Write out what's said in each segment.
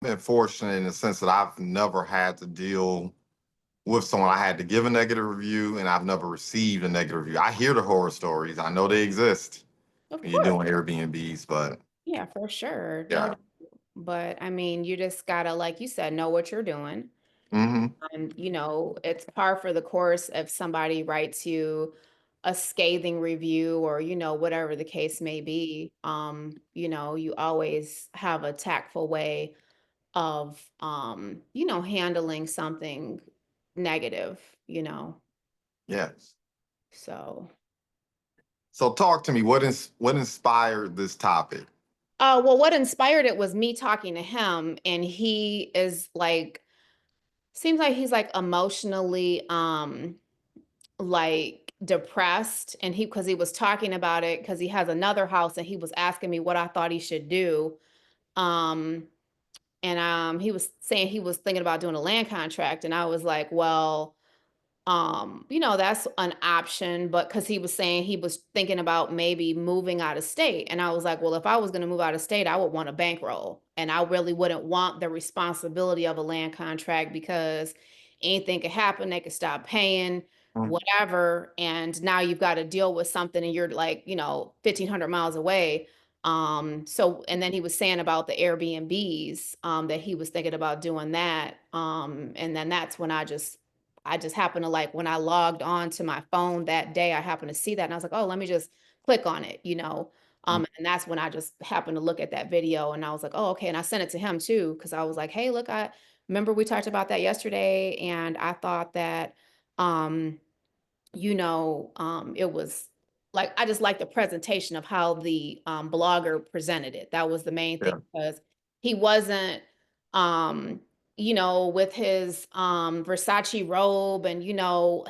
been fortunate in the sense that I've never had to deal with someone I had to give a negative review, and I've never received a negative review. I hear the horror stories. I know they exist Of when you're course. doing Airbnbs, but Yeah, for sure. No yeah. doubt. But I mean, you just gotta, like you said, know what you're doing. Hmm. It's par for the course if somebody writes you a scathing review or, whatever the case may be. You always have a tactful way of, handling something negative, you know. Yes. So, So talk to me. What inspired this topic? well, what inspired it was me talking to him, and he is like, seems like he's like emotionally, like depressed, and because he was talking about it because he has another house and he was asking me what I thought he should do. Um and he was saying he was thinking about doing a land contract, and I was like, well, that's an option, but because he was saying he was thinking about maybe moving out of state. And I was like, well, if I was going to move out of state, I would want a bankroll. And I really wouldn't want the responsibility of a land contract because anything could happen. They could stop paying, Mm. whatever. And now you've got to deal with something and you're like, 1,500 miles away. And then he was saying about the Airbnbs, that he was thinking about doing that. And then that's when I just happened to, like, when I logged on to my phone that day, I happened to see that and I was like, "Oh, let me just click on it." Mm. And that's when I just happened to look at that video and I was like, "Oh, okay." And I sent it to him too because I was like, "Hey, look, I remember we talked about that yesterday and I thought that um it was like I just like the presentation of how the blogger presented it. That was the main thing Yeah. because he wasn't, um, with his Versace robe and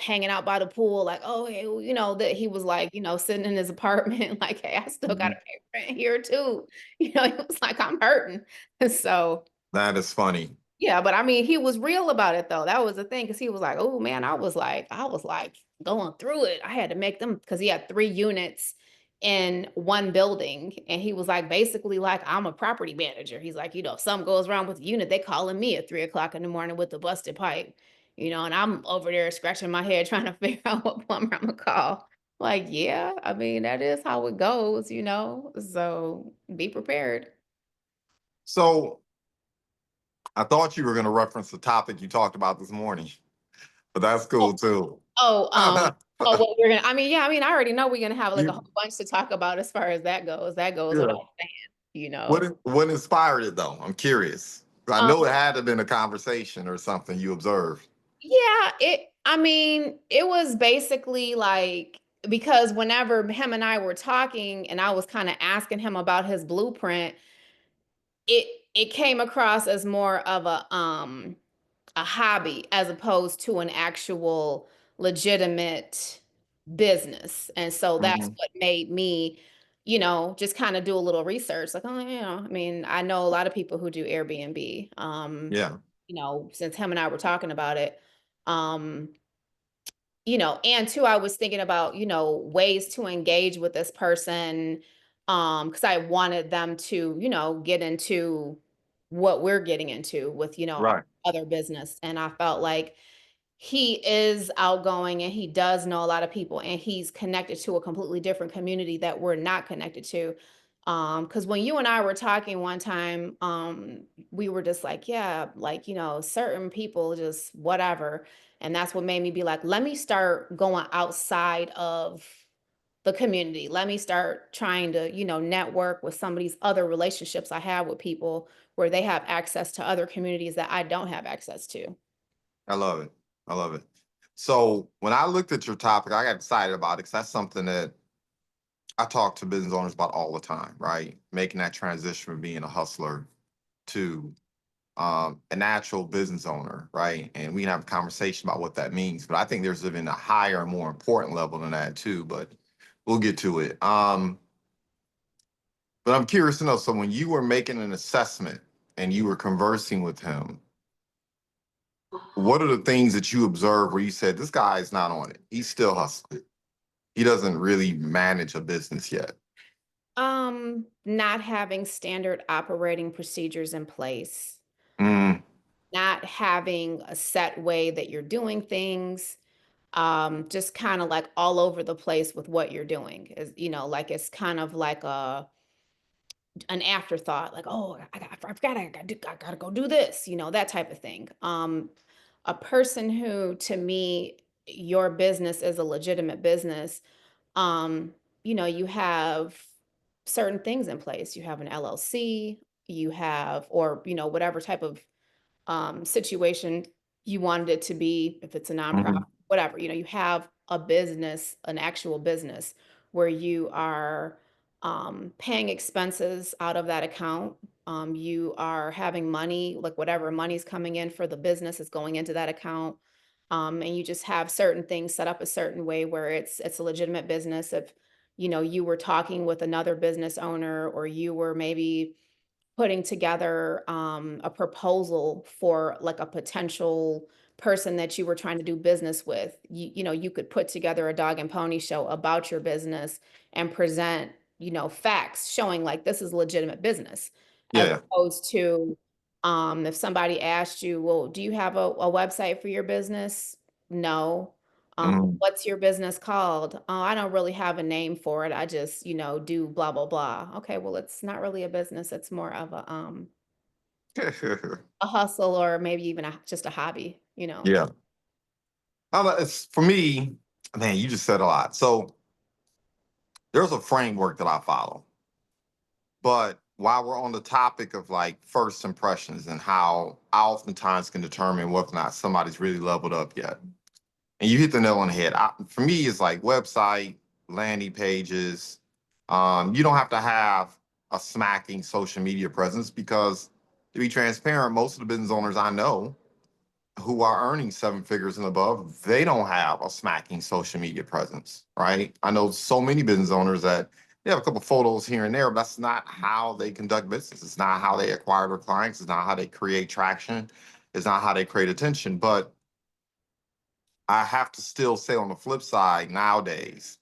hanging out by the pool, like, oh, hey, well, that he was like, sitting in his apartment, like, hey, I still gotta Mhm. pay rent here too. He was like, I'm hurting. So That is funny. yeah, but I mean, he was real about it though. That was the thing, because he was like, "Oh man," I was like going through it. I had to make them because he had 3 units in one building, and he was like, basically, like, I'm a property manager. He's like, if something goes wrong with the unit, they calling me at 3 o'clock in the morning with the busted pipe, and I'm over there scratching my head trying to figure out what plumber I'm gonna call. Like, yeah, I mean, that is how it goes. So be prepared. So I thought you were going to reference the topic you talked about this morning, but that's cool too. Oh, what we're gonna I mean, yeah, I mean, I already know we're gonna have, like, a You, whole bunch to talk about as far as that goes. That goes without yeah. saying, you What know? what inspired it though? I'm curious. I Um, know it had to have been a conversation or something you observed. yeah, I mean, it was basically, like, because whenever him and I were talking and I was kinda asking him about his blueprint, it it came across as more of a hobby as opposed to an actual legitimate business. And so that's Hmm. what made me, just kind of do a little research. Like, oh, I mean, I know a lot of people who do Airbnb. Yeah. Since him and I were talking about it. Um, and two, I was thinking about, ways to engage with this person, because I wanted them to, get into what we're getting into with, our Right. other business. And I felt like he is outgoing and he does know a lot of people and he's connected to a completely different community that we're not connected to. Because when you and I were talking one time, we were just like, yeah, like, certain people just whatever. And that's what made me be like, let me start going outside of the community. Let me start trying to, network with some of these other relationships I have with people where they have access to other communities that I don't have access to. I love it. I love it. So when I looked at your topic, I got excited about it because that's something that I talk to business owners about all the time, right? Making that transition from being a hustler to a natural business owner, right? And we can have a conversation about what that means. But I think there's even a higher, more important level than that too. But we'll get to it. But I'm curious to know. So when you were making an assessment and you were conversing with him, what are the things that you observed where you said this guy is not on it? He's still hustling. He doesn't really manage a business yet. Not having standard operating procedures in place. Mm, not having a set way that you're doing things, just kind of like all over the place with what you're doing. Is like it's kind of like an afterthought, like, oh, I gotta go do this, that type of thing. A person who, to me, your business is a legitimate business. um, you have certain things in place. You have an LLC, you have, or, whatever type of situation you wanted it to be, if it's a nonprofit, mhm, whatever, you have a business, an actual business where you are paying expenses out of that account. You are having money, like whatever money's coming in for the business is going into that account. And you just have certain things set up a certain way where it's a legitimate business. If you were talking with another business owner, or you were maybe putting together a proposal for like a potential person that you were trying to do business with, you could put together a dog and pony show about your business and present, facts showing like this is legitimate business, as yeah. opposed to if somebody asked you, well, do you have a website for your business? No. Mm. What's your business called? Oh, I don't really have a name for it. I just, do blah, blah, blah. Okay, well, it's not really a business. It's more of a hustle, or maybe even just a hobby. Yeah. It's for me, man, you just said a lot. So there's a framework that I follow. But while we're on the topic of like first impressions and how I oftentimes can determine whether or not somebody's really leveled up yet. And you hit the nail on the head. For me, it's like website, landing pages. You don't have to have a smacking social media presence because, to be transparent, most of the business owners I know who are earning seven figures and above, they don't have a smacking social media presence, right? I know so many business owners that they have a couple photos here and there, but that's not how they conduct business. It's not how they acquire their clients. It's not how they create traction. It's not how they create attention. But I have to still say on the flip side, nowadays,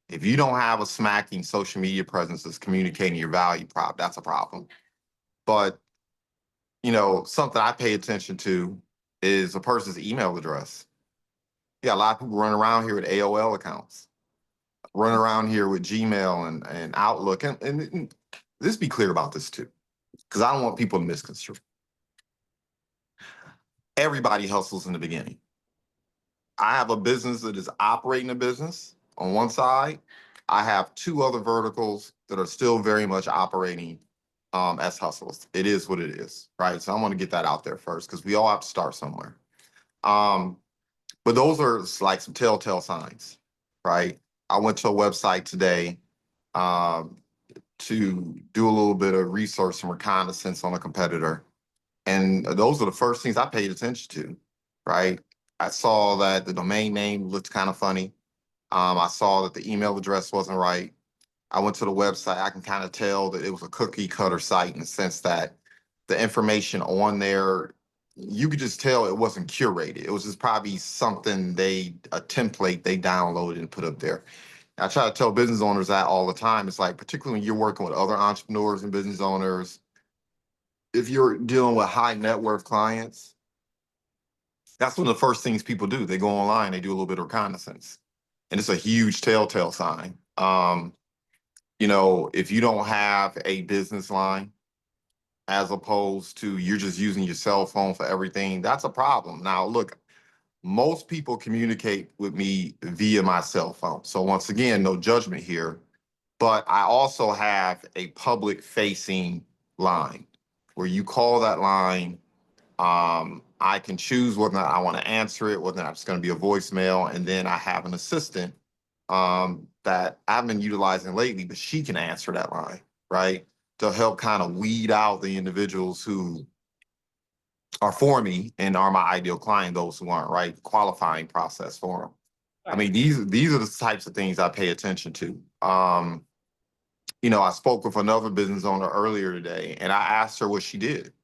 if you don't have a smacking social media presence that's communicating your value prop, that's a problem. But something I pay attention to is a person's email address. Yeah, a lot of people running around here with AOL accounts, running around here with Gmail and Outlook. And let's be clear about this too, because I don't want people to misconstrue. Everybody hustles in the beginning. I have a business that is operating a business on one side. I have two other verticals that are still very much operating as hustles. It is what it is, right? So I want to get that out there first because we all have to start somewhere. Um, but those are like some telltale signs, right? I went to a website today um, to do a little bit of research and reconnaissance on a competitor. And those are the first things I paid attention to, right? I saw that the domain name looked kind of funny. I saw that the email address wasn't right. I went to the website. I can kind of tell that it was a cookie cutter site in the sense that the information on there, you could just tell it wasn't curated. It was just probably something a template they downloaded and put up there. I try to tell business owners that all the time. It's like, particularly when you're working with other entrepreneurs and business owners, if you're dealing with high net worth clients, that's one of the first things people do. They go online, they do a little bit of reconnaissance, and it's a huge telltale sign. If you don't have a business line, as opposed to you're just using your cell phone for everything, that's a problem. Now, look, most people communicate with me via my cell phone. So once again, no judgment here, but I also have a public facing line where you call that line. I can choose whether or not I want to answer it, whether or not it's going to be a voicemail, and then I have an assistant that I've been utilizing lately, but she can answer that line, right? To help kind of weed out the individuals who are for me and are my ideal client, those who aren't, right? Qualifying process for them. I Right. mean, these are the types of things I pay attention to. I spoke with another business owner earlier today, and I asked her what she did.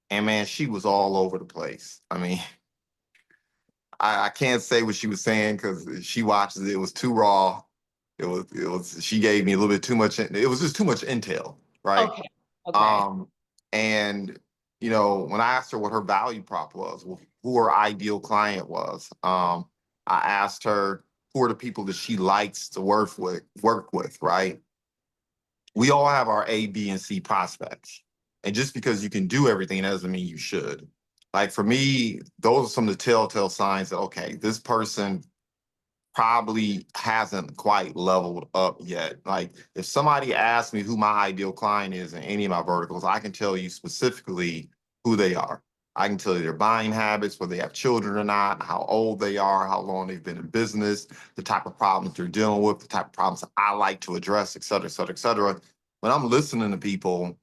And man, she was all over the place. I mean, I can't say what she was saying because she watches it. It was too raw. She gave me a little bit too much. It was just too much intel, right? Okay. Okay. Um, and you know, when I asked her what her value prop was, who her ideal client was, I asked her who are the people that she likes to work with, right? We all have our A, B, and C prospects. And just because you can do everything doesn't mean you should. Like for me, those are some of the telltale signs that, okay, this person probably hasn't quite leveled up yet. Like if somebody asks me who my ideal client is in any of my verticals, I can tell you specifically who they are. I can tell you their buying habits, whether they have children or not, how old they are, how long they've been in business, the type of problems they're dealing with, the type of problems I like to address, et cetera, et cetera, et cetera. When I'm listening to people,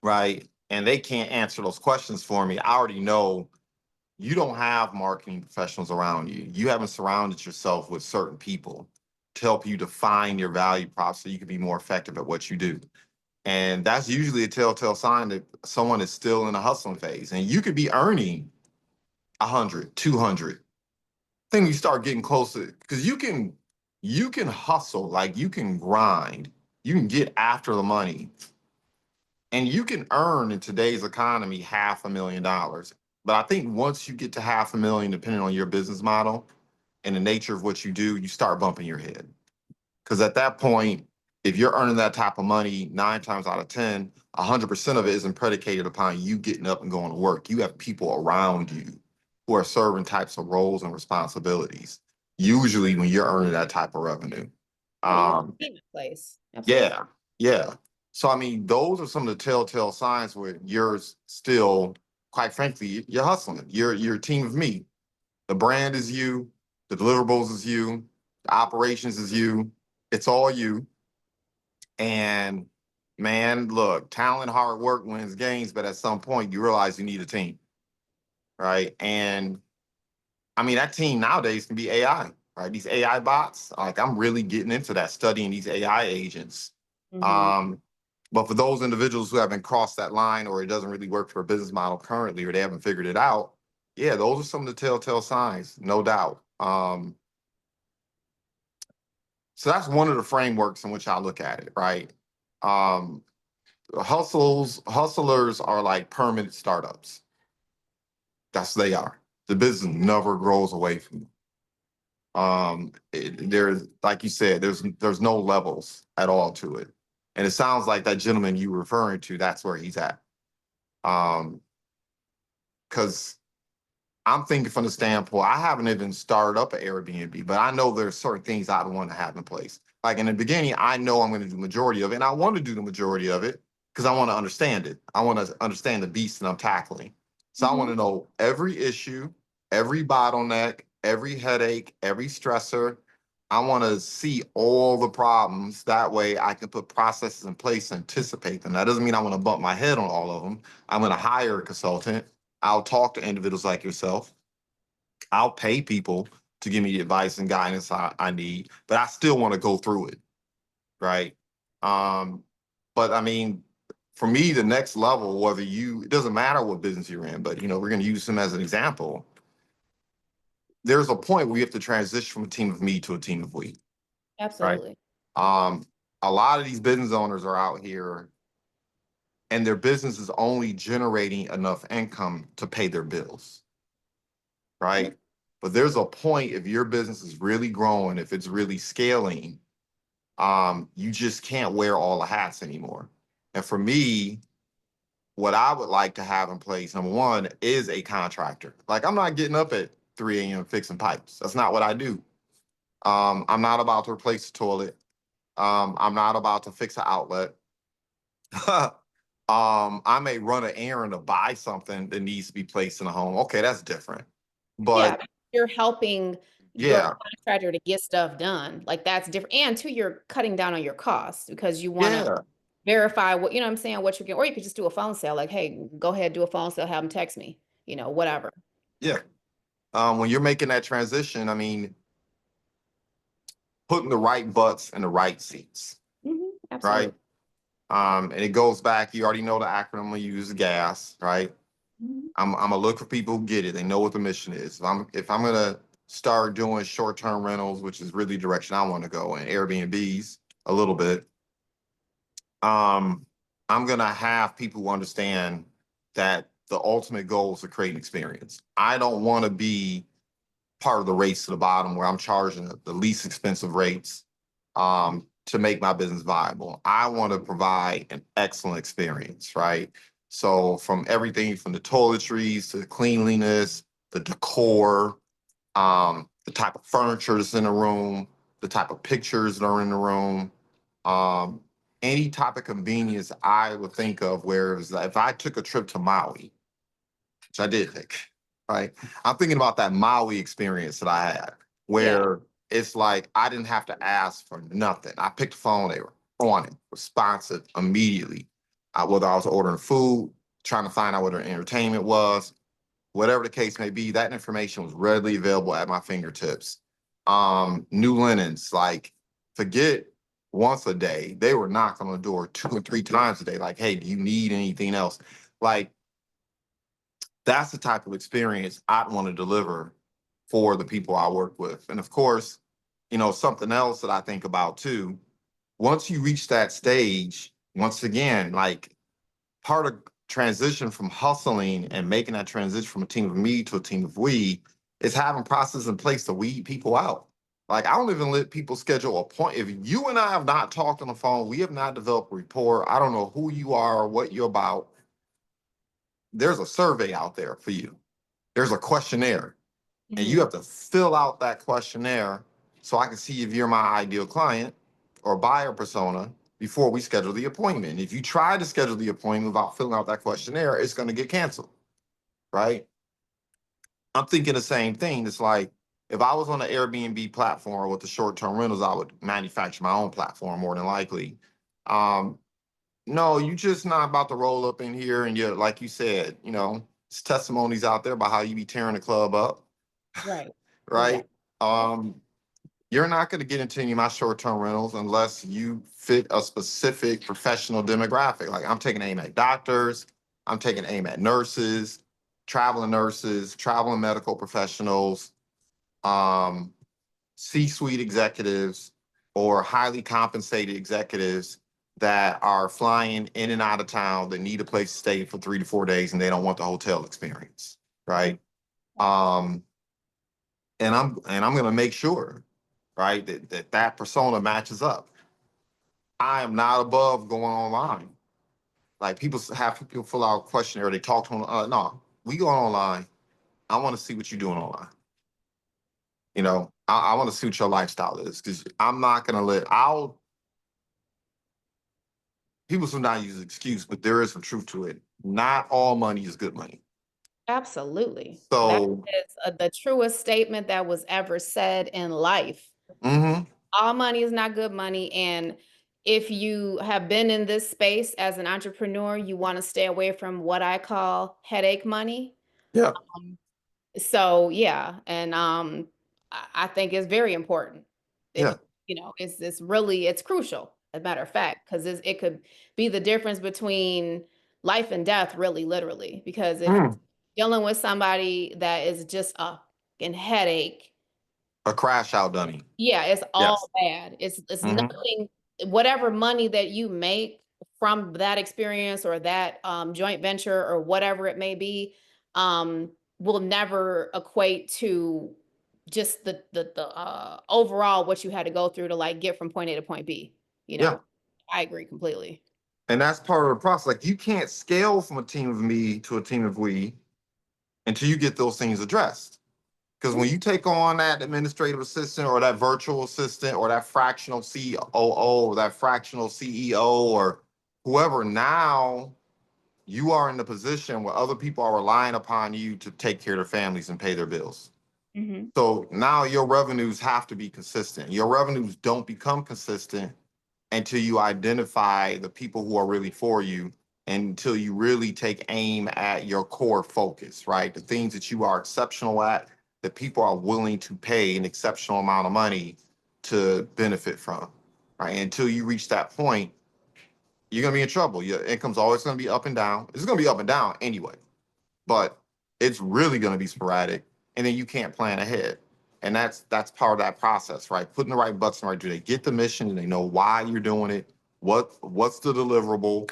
right, and they can't answer those questions for me, I already know you don't have marketing professionals around you. You haven't surrounded yourself with certain people to help you define your value prop so you can be more effective at what you do. And that's usually a telltale sign that someone is still in a hustling phase. And you could be earning 100, 200. I think you start getting closer because you can hustle, like you can grind, you can get after the money, and you can earn in today's economy $500,000. But I think once you get to 500,000, depending on your business model and the nature of what you do, you start bumping your head. Because at that point, if you're earning that type of money 9 times out of 10, 100% of it isn't predicated upon you getting up and going to work. You have people around you who are serving types of roles and responsibilities, usually when you're earning that type of revenue. Yeah, you have Um, a team in place. Absolutely. yeah, yeah. So I mean, those are some of the telltale signs where you're still, quite frankly, you're hustling. You're a team of me. The brand is you, the deliverables is you, the operations is you. It's all you. And man, look, talent, hard work wins games, but at some point you realize you need a team, right? And I mean, that team nowadays can be AI, right? These AI bots, like I'm really getting into that, studying these AI agents. Mhm. Um, but for those individuals who haven't crossed that line or it doesn't really work for a business model currently or they haven't figured it out, yeah, those are some of the telltale signs, no doubt. So that's one of the frameworks in which I look at it, right? Um, hustlers are like permanent startups. That's what they are. The business never grows away from you. There's, like you said, there's no levels at all to it, and it sounds like that gentleman you were referring to, that's where he's at. Because I'm thinking from the standpoint, I haven't even started up an Airbnb, but I know there's certain things I want to have in place. Like in the beginning, I know I'm going to do the majority of it, and I want to do the majority of it because I want to understand it. I want to understand the beast that I'm tackling. So I want Mhm. to know every issue, every bottleneck, every headache, every stressor. I want to see all the problems. That way I can put processes in place to anticipate them. That doesn't mean I want to bump my head on all of them. I'm going to hire a consultant. I'll talk to individuals like yourself. I'll pay people to give me the advice and guidance I need, but I still want to go through it, right? Um, but I mean, for me, the next level, whether it doesn't matter what business you're in, but we're going to use them as an example. There's a point where you have to transition from a team of me to a team of we, right? Absolutely. Um, a lot of these business owners are out here and their business is only generating enough income to pay their bills, right? But there's a point if your business is really growing, if it's really scaling, you just can't wear all the hats anymore. And for me, what I would like to have in place, number one, is a contractor. Like I'm not getting up at 3 a.m. fixing pipes. That's not what I do. I'm not about to replace the toilet. I'm not about to fix an outlet. I may run an errand to buy something that needs to be placed in a home. Okay, that's different. Yeah, But you're helping your yeah, contractor to get stuff done. Like that's different. And two, you're cutting down on your costs because you want to yeah, verify what, you know what I'm saying, what you're getting, or you could just do a phone sale. Like, hey, go ahead, do a phone sale, have them text me, whatever. yeah. When you're making that transition, I mean, putting the right butts in the right seats, right? Absolutely. And it goes back, you already know the acronym we use, GAS, right? Mhm. I'm gonna look for people who get it. They know what the mission is. If I'm gonna start doing short-term rentals, which is really the direction I want to go, and Airbnbs a little bit, I'm gonna have people who understand that the ultimate goal is to create an experience. I don't want to be part of the race to the bottom where I'm charging the least expensive rates to make my business viable. I want to provide an excellent experience, right? So from everything from the toiletries to the cleanliness, the decor, the type of furniture that's in the room, the type of pictures that are in the room, um, any type of convenience I would think of. Whereas if I took a trip to Maui, which I did take, right? I'm thinking about that Maui experience that I had, Yeah. where it's like I didn't have to ask for nothing. I picked the phone, they were on it, responsive immediately. Whether I was ordering food, trying to find out what their entertainment was, whatever the case may be, that information was readily available at my fingertips. New linens, like forget once a day, they were knocking on the door 2 or 3 times a day, like, hey, do you need anything else? Like, that's the type of experience I'd want to deliver for the people I work with. And of course, something else that I think about too, once you reach that stage, once again, like part of transition from hustling and making that transition from a team of me to a team of we is having processes in place to weed people out. Like I don't even let people schedule a point. If you and I have not talked on the phone, we have not developed rapport. I don't know who you are or what you're about. There's a survey out there for you. There's a questionnaire, and you Mhm. have to fill out that questionnaire so I can see if you're my ideal client or buyer persona before we schedule the appointment. If you try to schedule the appointment without filling out that questionnaire, it's going to get canceled, right? I'm thinking the same thing. It's like if I was on the Airbnb platform with the short-term rentals, I would manufacture my own platform more than likely. Um, no, you just not about to roll up in here and you're like you said, it's testimonies out there about how you be tearing the club up, Right. Yeah. right? Um, you're not going to get into any of my short-term rentals unless you fit a specific professional demographic. Like I'm taking aim at doctors, I'm taking aim at nurses, traveling medical professionals, um, C-suite executives, or highly compensated executives that are flying in and out of town that need a place to stay for 3 to 4 days and they don't want the hotel experience, right? Um, and I'm going to make sure, right, that persona matches up. I am not above going online. Like people fill out a questionnaire, they talk to them. No, we go online. I want to see what you're doing online. I want to see what your lifestyle is because I'm not going to people sometimes use an excuse, but there is some truth to it. Not all money is good money. Absolutely. That So, is the truest statement that was ever said in life. mhm, All money is not good money. And if you have been in this space as an entrepreneur, you want to stay away from what I call headache money. yeah, Um, So yeah, and I think it's very important. If yeah, it's crucial, as a matter of fact, because it could be the difference between life and death, really, literally. Because if mm, dealing with somebody that is just a fucking headache, a crash out dummy. yeah, it's Yes. all bad. It's Hmm. nothing. Whatever money that you make from that experience or that joint venture or whatever it may be, um, will never equate to just the overall what you had to go through to like get from point A to point B. You Yeah. know, I agree completely. And that's part of the process. Like you can't scale from a team of me to a team of we until you get those things addressed. Because when you take on that administrative assistant or that virtual assistant or that fractional COO or that fractional CEO or whoever, now you are in the position where other people are relying upon you to take care of their families and pay their bills. Hmm. So now your revenues have to be consistent. Your revenues don't become consistent until you identify the people who are really for you and until you really take aim at your core focus, right? The things that you are exceptional at, that people are willing to pay an exceptional amount of money to benefit from, right? Until you reach that point, you're gonna be in trouble. Your income's always gonna be up and down. It's gonna be up and down anyway, but it's really gonna be sporadic, and then you can't plan ahead. And that's part of that process, right? Putting the right butts in the right. Do they get the mission? Do they know why you're doing it? What's the deliverable?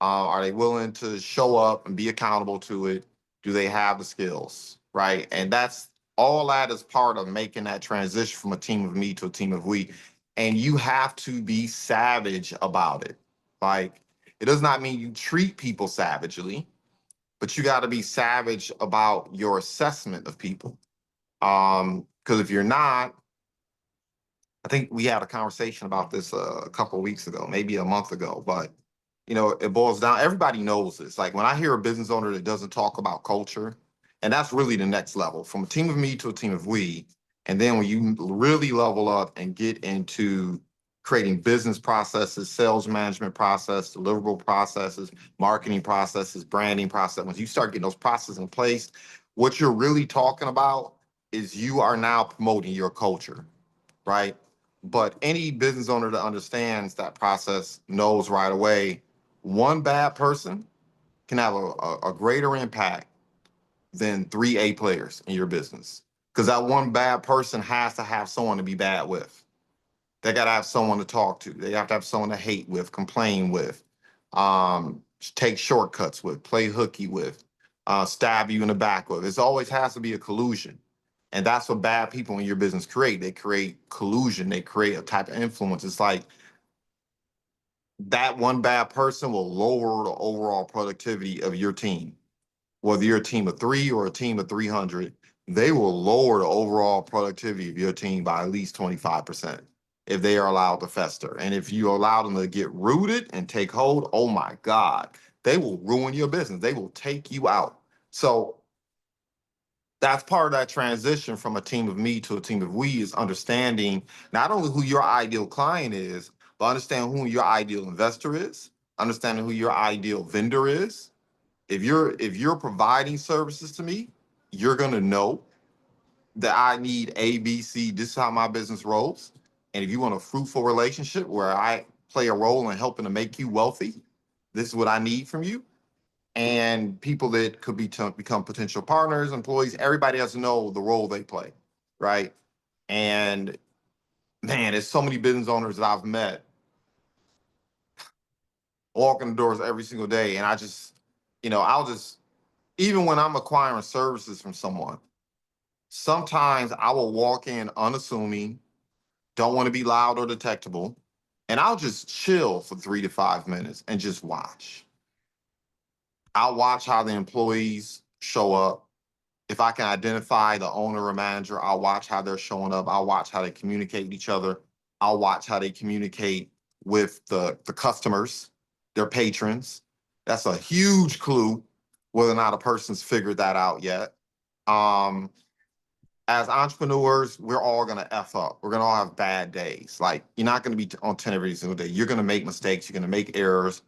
Are they willing to show up and be accountable to it? Do they have the skills? Right. And that's all that is part of making that transition from a team of me to a team of we. And you have to be savage about it. Like, it does not mean you treat people savagely, but you got to be savage about your assessment of people. Because if you're not, I think we had a conversation about this a couple of weeks ago, maybe a month ago, but it boils down, everybody knows this. Like when I hear a business owner that doesn't talk about culture, and that's really the next level from a team of me to a team of we. And then when you really level up and get into creating business processes, sales management process, deliverable processes, marketing processes, branding process, once you start getting those processes in place, what you're really talking about is you are now promoting your culture, right? But any business owner that understands that process knows right away one bad person can have a greater impact than 3 A players in your business. Because that one bad person has to have someone to be bad with. They got to have someone to talk to. They have to have someone to hate with, complain with, take shortcuts with, play hooky with, stab you in the back with. It always has to be a collusion. And that's what bad people in your business create. They create collusion. They create a type of influence. It's like that one bad person will lower the overall productivity of your team. Whether you're a team of 3 or a team of 300, they will lower the overall productivity of your team by at least 25% if they are allowed to fester. And if you allow them to get rooted and take hold, oh my God, they will ruin your business. They will take you out. So that's part of that transition from a team of me to a team of we is understanding not only who your ideal client is, but understand who your ideal investor is, understanding who your ideal vendor is. If you're providing services to me, you're gonna know that I need A, B, C. This is how my business rolls. And if you want a fruitful relationship where I play a role in helping to make you wealthy, this is what I need from you. And people that could become potential partners, employees, everybody has to know the role they play, right? And man, there's so many business owners that I've met walking the doors every single day, and I'll just even when I'm acquiring services from someone, sometimes I will walk in unassuming, don't want to be loud or detectable, and I'll just chill for 3 to 5 minutes and just watch. I'll watch how the employees show up. If I can identify the owner or manager, I'll watch how they're showing up. I'll watch how they communicate with each other. I'll watch how they communicate with the customers, their patrons. That's a huge clue whether or not a person's figured that out yet. Um, as entrepreneurs, we're all gonna F up. We're gonna all have bad days. Like you're not gonna be on 10 every single day. You're gonna make mistakes, you're gonna make errors.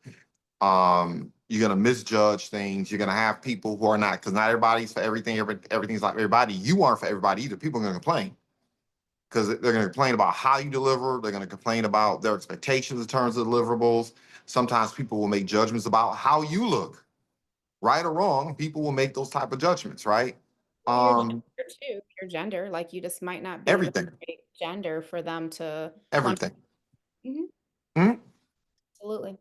You're gonna misjudge things. You're gonna have people who are not, because not everybody's for everything. Everything's like everybody. You aren't for everybody either. People are gonna complain because they're gonna complain about how you deliver. They're gonna complain about their expectations in terms of deliverables. Sometimes people will make judgments about how you look, right or wrong. People will make those type of judgments, right? Or your Um, gender too, your gender, like you just might not be the everything, right gender for them to want. everything. Mhm, Mhm. absolutely.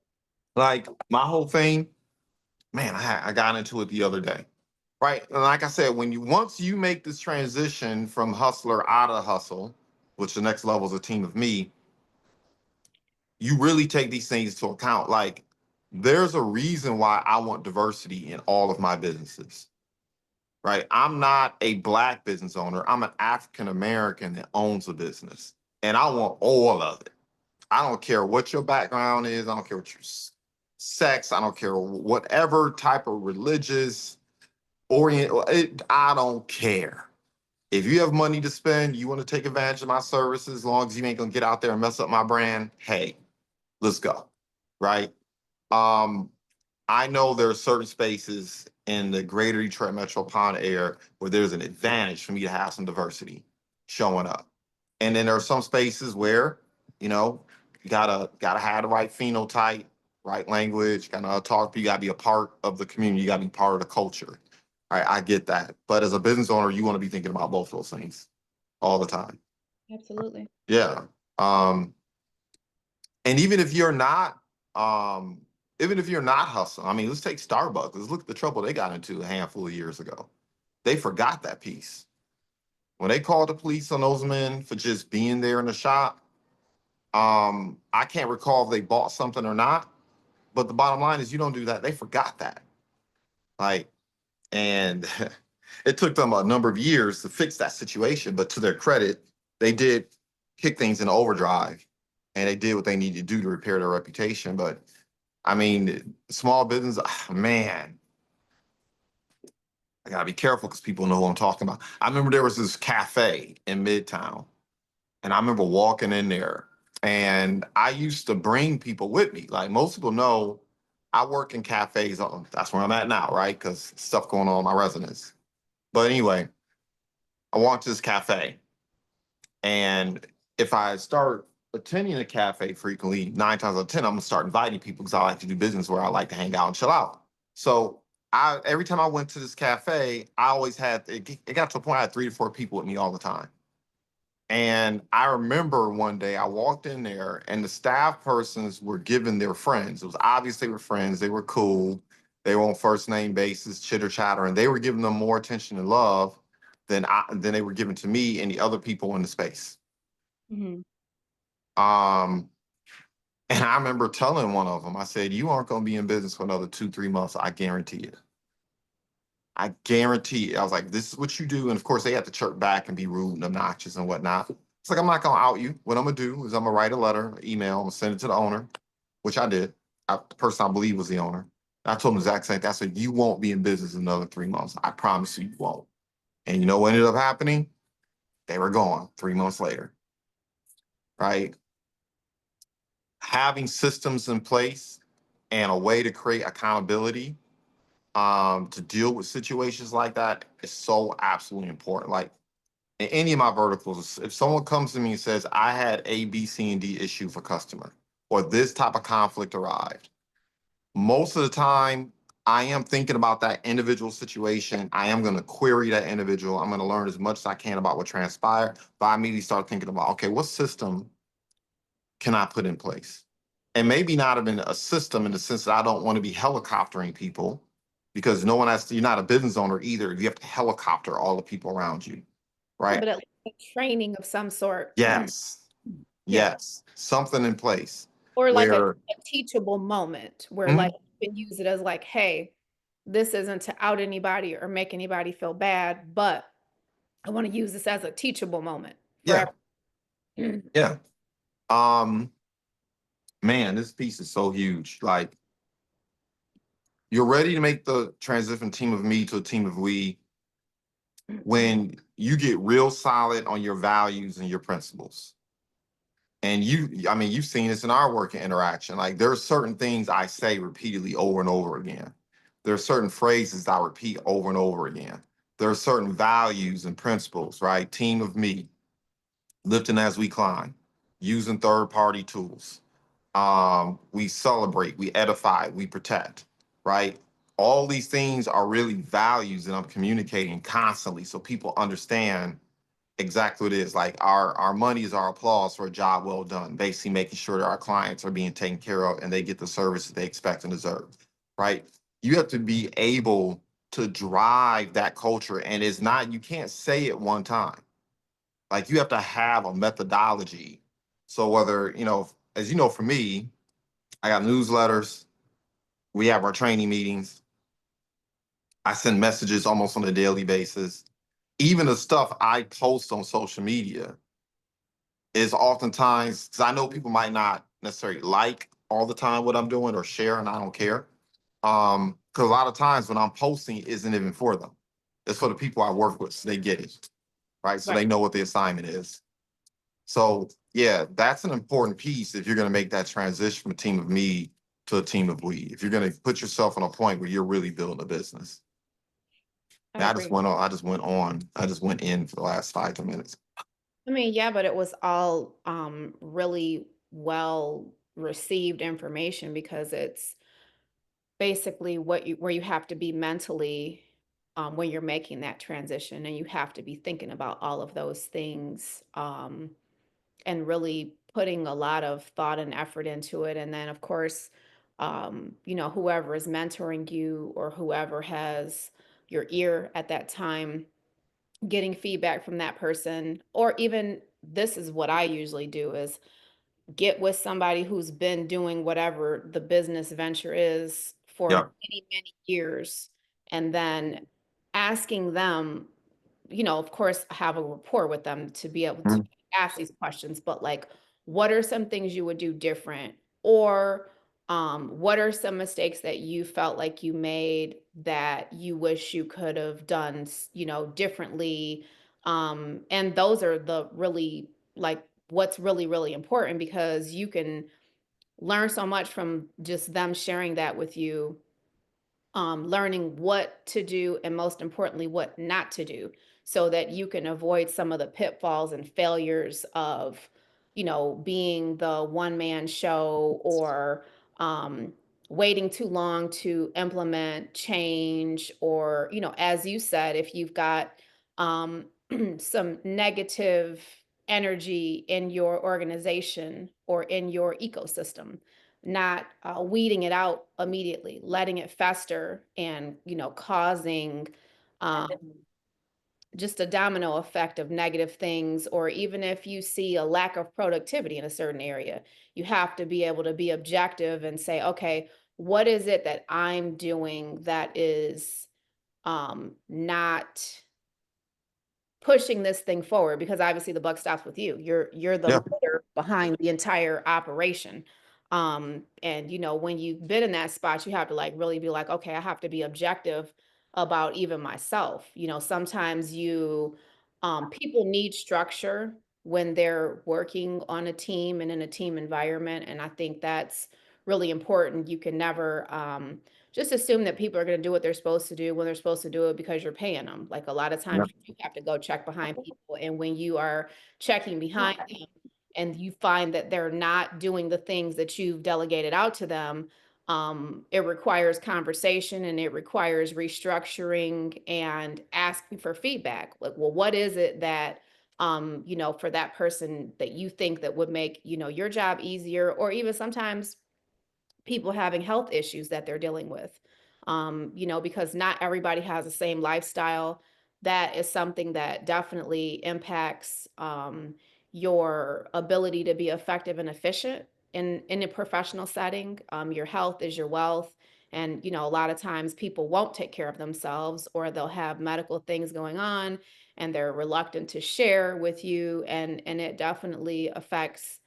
Like my whole thing, man. I got into it the other day. Right. And like I said, once you make this transition from hustler out of hustle, which the next level is a team of me, you really take these things into account. Like there's a reason why I want diversity in all of my businesses. Right. I'm not a black business owner. I'm an African American that owns a business. And I want all of it. I don't care what your background is. I don't care what your sex. I don't care whatever type of religious I don't care. If you have money to spend, you want to take advantage of my services, as long as you ain't gonna get out there and mess up my brand, hey, let's go. Right. Um, I know there are certain spaces in the greater Detroit metropolitan area where there's an advantage for me to have some diversity showing up. And then there are some spaces where, you know, you gotta have the right phenotype, right language, gotta talk, you gotta be a part of the community, you gotta be part of the culture. All right, I get that. But as a business owner, you want to be thinking about both those things all the time. Absolutely. Yeah. And even if you're not, um, even if you're not hustling. I mean, let's take Starbucks. Let's look at the trouble they got into a handful of years ago. They forgot that piece. When they called the police on those men for just being there in the shop, I can't recall if they bought something or not. But the bottom line is you don't do that. They forgot that. Like, and it took them a number of years to fix that situation. But to their credit, they did kick things in overdrive and they did what they needed to do to repair their reputation. But I mean, small business, man, I gotta be careful because people know who I'm talking about. I remember there was this cafe in Midtown, and I remember walking in there, and I used to bring people with me. Like most people know, I work in cafes. That's where I'm at now, right? Because stuff going on in my residence. But anyway, I walked to this cafe, and if I start attending a cafe frequently, 9 times out of 10, I'm gonna start inviting people because I like to do business where I like to hang out and chill out. So I every time I went to this cafe, I always had it got to a point I had 3 to 4 people with me all the time. And I remember one day I walked in there and the staff persons were giving their friends. It was obvious they were friends, they were cool, they were on first name basis, chitter chatter, and they were giving them more attention and love than they were giving to me and the other people in the space. Mhm. Um, and I remember telling one of them, I said, "You aren't going to be in business for another 2, 3 months. I guarantee it. I guarantee it." I was like, "This is what you do." And of course, they had to chirp back and be rude and obnoxious and whatnot. It's like, I'm not going to out you. What I'm going to do is I'm going to write a letter, email, I'm going to send it to the owner, which I did. The person I believe was the owner. I told him the exact same thing. I said, "You won't be in business in another 3 months. I promise you, you won't." And you know what ended up happening? They were gone 3 months later, right? Having systems in place and a way to create accountability to deal with situations like that is so absolutely important. Like in any of my verticals, if someone comes to me and says, "I had A, B, C, and D issue for customer, or this type of conflict arrived," most of the time I am thinking about that individual situation. I am going to query that individual. I'm going to learn as much as I can about what transpired. But I immediately start thinking about, okay, what system can I put in place? And maybe not even a system in the sense that I don't want to be helicoptering people because no one has to, you're not a business owner either. You have to helicopter all the people around you, Yeah, right? but at least a training of some sort. Yes, Yeah. yes, something in place Or like where, a teachable moment where like mhm, you can use it as like, hey, this isn't to out anybody or make anybody feel bad, but I want to use this as a teachable moment yeah, for everyone. yeah. Um, Man, this piece is so huge. Like you're ready to make the transition team of me to a team of we when you get real solid on your values and your principles. And I mean, you've seen this in our work and interaction. Like there are certain things I say repeatedly over and over again. There are certain phrases that I repeat over and over again. There are certain values and principles, right? Team of me, lifting as we climb, using third party tools. We celebrate, we edify, we protect, right? All these things are really values that I'm communicating constantly so people understand exactly what it is. Like our money is our applause for a job well done, basically making sure that our clients are being taken care of and they get the service that they expect and deserve, right? You have to be able to drive that culture. And it's not, you can't say it one time. Like you have to have a methodology. So whether, as you know, for me, I got newsletters, we have our training meetings, I send messages almost on a daily basis. Even the stuff I post on social media is oftentimes because I know people might not necessarily like all the time what I'm doing or share, and I don't care. Because a lot of times when I'm posting, it isn't even for them. It's for the people I work with, so they get it, right? So they Right. know what the assignment is. So yeah, that's an important piece if you're going to make that transition from a team of me to a team of we. If you're going to put yourself on a point where you're really building a business. I Yeah, I just agree. went on. I just went on. I just went in for the last 5 10 minutes. I mean, yeah, but it was all really well received information because it's basically what you where you have to be mentally when you're making that transition and you have to be thinking about all of those things and really putting a lot of thought and effort into it. And then, of course, you know, whoever is mentoring you or whoever has your ear at that time, getting feedback from that person, or even this is what I usually do is get with somebody who's been doing whatever the business venture is for Yep. many, many years, and then asking them, you know, of course, have a rapport with them to be able to Mhm. ask these questions, but like, what are some things you would do different? Or what are some mistakes that you felt like you made that you wish you could have done, you know, differently? And those are the really like what's really, really important because you can learn so much from just them sharing that with you, learning what to do and most importantly, what not to do so that you can avoid some of the pitfalls and failures of, you know, being the one man show or um, waiting too long to implement change. Or, you know, as you said, if you've got um, some negative energy in your organization or in your ecosystem, not weeding it out immediately, letting it fester and, you know, causing um, just a domino effect of negative things. Or even if you see a lack of productivity in a certain area, you have to be able to be objective and say, okay, what is it that I'm doing that is not pushing this thing forward? Because obviously the buck stops with you. You're the Yeah. leader behind the entire operation. And you know, when you've been in that spot, you have to like really be like, okay, I have to be objective about even myself. You know, sometimes you people need structure when they're working on a team and in a team environment. And I think that's really important. You can never just assume that people are going to do what they're supposed to do when they're supposed to do it because you're paying them. Like a lot of times Yep. you have to go check behind people. And when you are checking behind them and you find that they're not doing the things that you've delegated out to them, it requires conversation and it requires restructuring and asking for feedback. Like, well, what is it that you know, for that person that you think that would make, you know, your job easier, or even sometimes people having health issues that they're dealing with. You know, because not everybody has the same lifestyle. That is something that definitely impacts your ability to be effective and efficient in a professional setting. Your health is your wealth. And, you know, a lot of times people won't take care of themselves or they'll have medical things going on and they're reluctant to share with you. And it definitely affects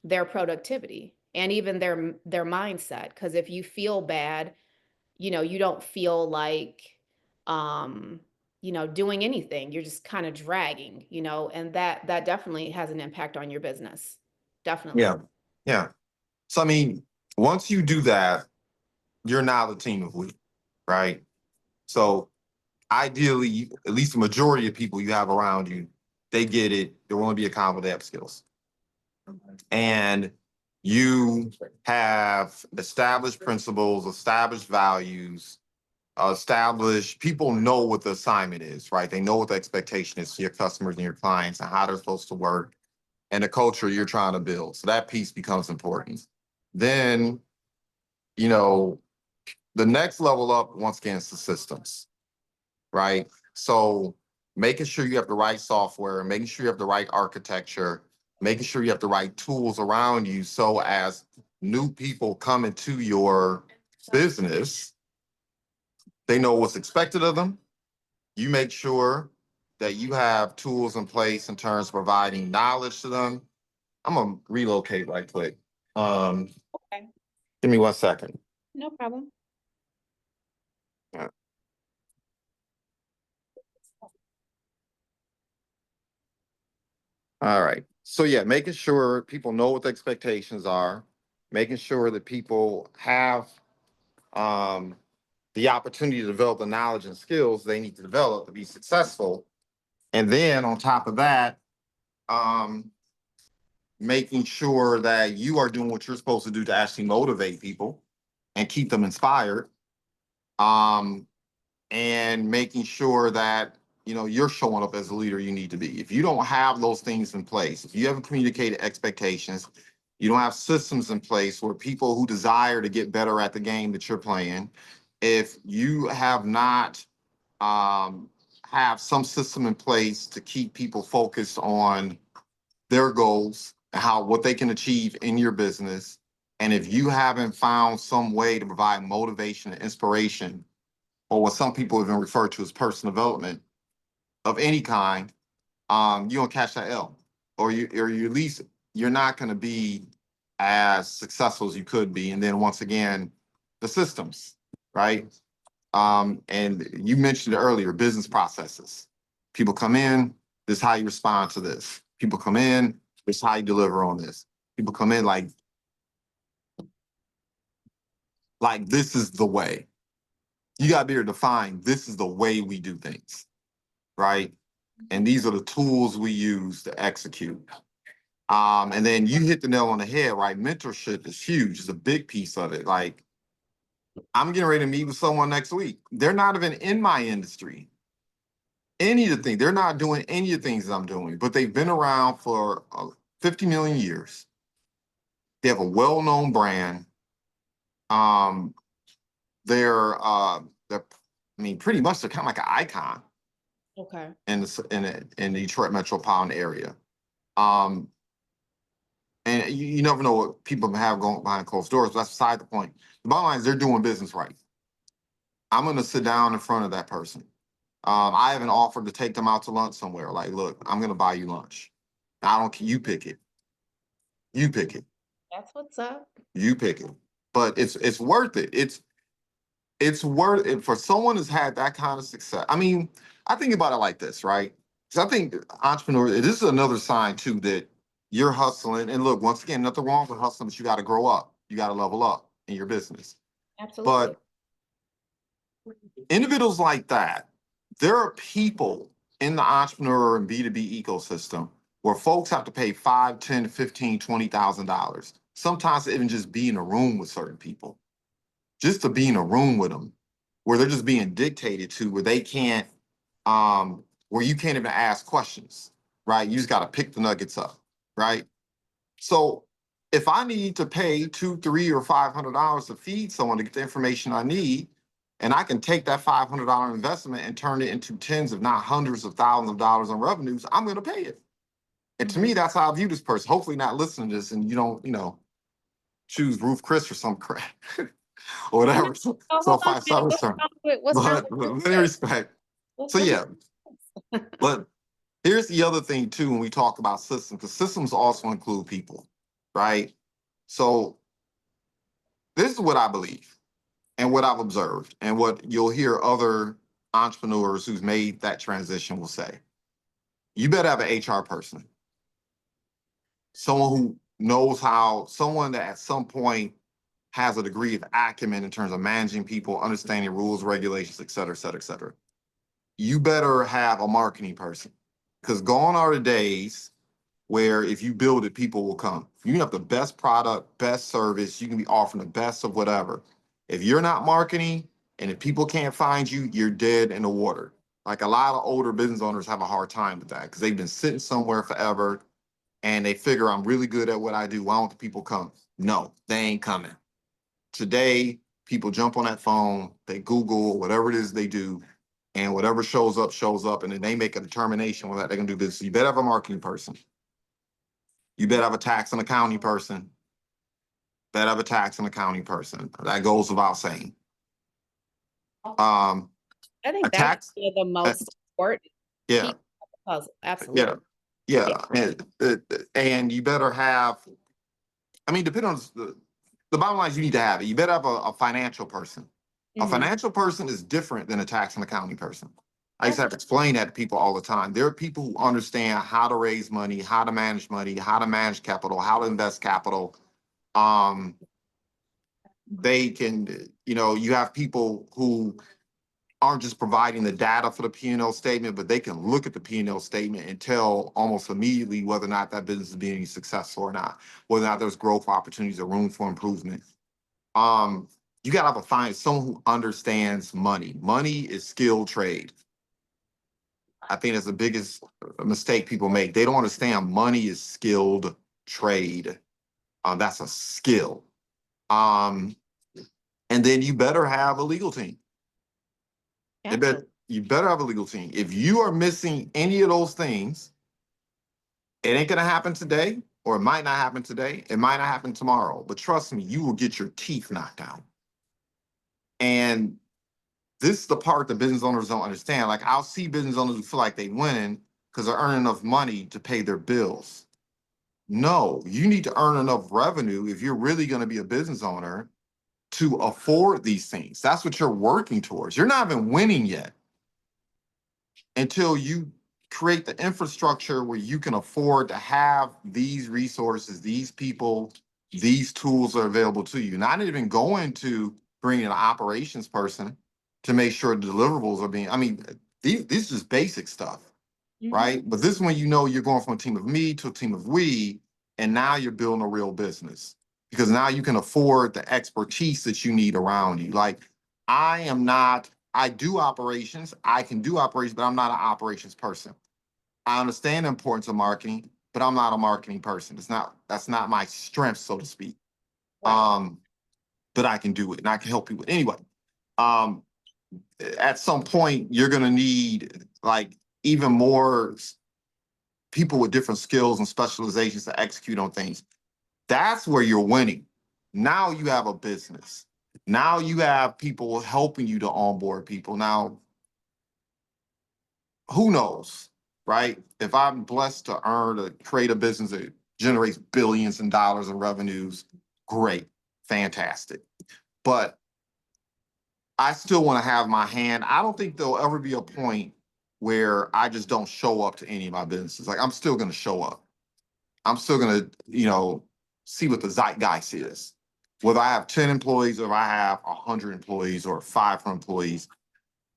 their productivity and even their mindset. Because if you feel bad, you know, you don't feel like um you know, doing anything. You're just kind of dragging, you know, and that definitely has an impact on your business. Definitely. Yeah. Yeah. So I mean, once you do that, you're now the team of we, right? So ideally, at least the majority of people you have around you, they get it. They want to be accountable. They have skills, and you have established principles, established values, established. People know what the assignment is, right? They know what the expectation is to your customers and your clients, and how they're supposed to work, and the culture you're trying to build. So that piece becomes important. Then, you know, the next level up once again is the systems, right? So making sure you have the right software, making sure you have the right architecture, making sure you have the right tools around you so as new people come into your business, they know what's expected of them. You make sure that you have tools in place in terms of providing knowledge to them. I'm gonna relocate right quick. Um, Okay. Give me 1 second. No problem. Yeah. All right. So yeah, making sure people know what the expectations are, making sure that people have um, the opportunity to develop the knowledge and skills they need to develop to be successful. And then on top of that, um, making sure that you are doing what you're supposed to do to actually motivate people and keep them inspired. Um, and making sure that you're showing up as a leader you need to be. If you don't have those things in place, if you haven't communicated expectations, You don't have systems in place where people who desire to get better at the game that you're playing, if you have not have some system in place to keep people focused on their goals, what they can achieve in your business, and if you haven't found some way to provide motivation and inspiration, or what some people even refer to as personal development of any kind, you don't catch that L, or you at least you're not going to be as successful as you could be. And then once again, the systems, right? And you mentioned it earlier, business processes. People come in, this is how you respond to this. People come in, this is how you deliver on this. People come in like this is the way. You got to be able to define this is the way we do things, right? And these are the tools we use to execute. And then you hit the nail on the head, right? Mentorship is huge. It's a big piece of it. Like, I'm getting ready to meet with someone next week. They're not even in my industry. Any of the things, they're not doing any of the things that I'm doing, but they've been around for 50 million years. They have a well-known brand. I mean, pretty much they're kind of like an icon Okay. in the Detroit metropolitan area. And you never know what people have going behind closed doors, but that's beside the point. The bottom line is they're doing business right. I'm going to sit down in front of that person. I haven't offered to take them out to lunch somewhere. Like, look, I'm going to buy you lunch. I don't care. You pick it. You pick it. That's what's up. You pick it. But it's worth it. It's worth it for someone who's had that kind of success. I mean, I think about it like this, right? Because I think entrepreneur, this is another sign too that you're hustling. And look, once again, nothing wrong with hustling, but you got to grow up. You got to level up in your business. Absolutely. But individuals like that, there are people in the entrepreneur and B2B ecosystem where folks have to pay $5, $10, $15, $20,000. Sometimes even just be in a room with certain people, just to be in a room with them, where they're just being dictated to, where they can't, where you can't even ask questions, right? You just got to pick the nuggets up, right? So if I need to pay $200, $300, or $500 to feed someone to get the information I need, and I can take that $500 investment and turn it into tens, if not hundreds of thousands of dollars in revenues, I'm going to pay it. And to me, that's how I view this person. Hopefully not listening to this and you don't, choose Ruth Chris or some crap or whatever. So Hold on a minute. five-star term. What's wrong But with with any respect. So yeah, but here's the other thing too, when we talk about systems, because systems also include people, right? So this is what I believe and what I've observed and what you'll hear other entrepreneurs who's made that transition will say. You better have an HR person, someone who knows someone that at some point has a degree of acumen in terms of managing people, understanding rules, regulations, et cetera, et cetera, et cetera. You better have a marketing person, because gone are the days where if you build it, people will come. You have the best product, best service, you can be offering the best of whatever. If you're not marketing and if people can't find you, you're dead in the water. Like, a lot of older business owners have a hard time with that because they've been sitting somewhere forever and they figure, I'm really good at what I do. Why don't the people come? No, they ain't coming. Today, people jump on that phone, they Google whatever it is they do, and whatever shows up, and then they make a determination whether they're gonna do business. You better have a marketing person. You better have a tax and accounting person. Better have a tax and accounting person. That goes without saying. I think A that's tax, the most important yeah, piece of the puzzle. Absolutely. yeah, and you better have. I mean, depending on the bottom line is you need to have it. You better have a financial person. A Mhm. financial person is different than a tax and accounting person. I used to have to explain that to people all the time. There are people who understand how to raise money, how to manage capital, how to invest capital. They can, you have people who aren't just providing the data for the P&L statement, but they can look at the P&L statement and tell almost immediately whether or not that business is being successful or not, whether or not there's growth opportunities or room for improvement. You got to find someone who understands money. Money is skilled trade. I think that's the biggest mistake people make. They don't understand money is skilled trade. That's a skill. And then you better have a legal team. Absolutely. You better have a legal team. If you are missing any of those things, it ain't gonna happen today, or it might not happen today. It might not happen tomorrow. But trust me, you will get your teeth knocked out. And this is the part that business owners don't understand. Like, I'll see business owners who feel like they winning because they're earning enough money to pay their bills. No, you need to earn enough revenue if you're really going to be a business owner to afford these things. That's what you're working towards. You're not even winning yet until you create the infrastructure where you can afford to have these resources, these people, these tools are available to you. Not even going to bring an operations person to make sure the deliverables are being, I mean, this is basic stuff, right? But this is when you know you're going from a team of me to a team of we, and now you're building a real business because now you can afford the expertise that you need around you. Like, I do operations, I can do operations, but I'm not an operations person. I understand the importance of marketing, but I'm not a marketing person. That's not my strength, so to speak. Right. But I can do it and I can help people. Anyway, um, at some point you're gonna need like even more people with different skills and specializations to execute on things. That's where you're winning. Now you have a business. Now you have people helping you to onboard people. Now, who knows, right? If I'm blessed to create a business that generates billions in dollars in revenues, great, fantastic. But I still want to have my hand. I don't think there'll ever be a point where I just don't show up to any of my businesses. Like, I'm still going to show up. I'm still going to, see what the zeitgeist is. Whether I have 10 employees or if I have 100 employees or 500 employees,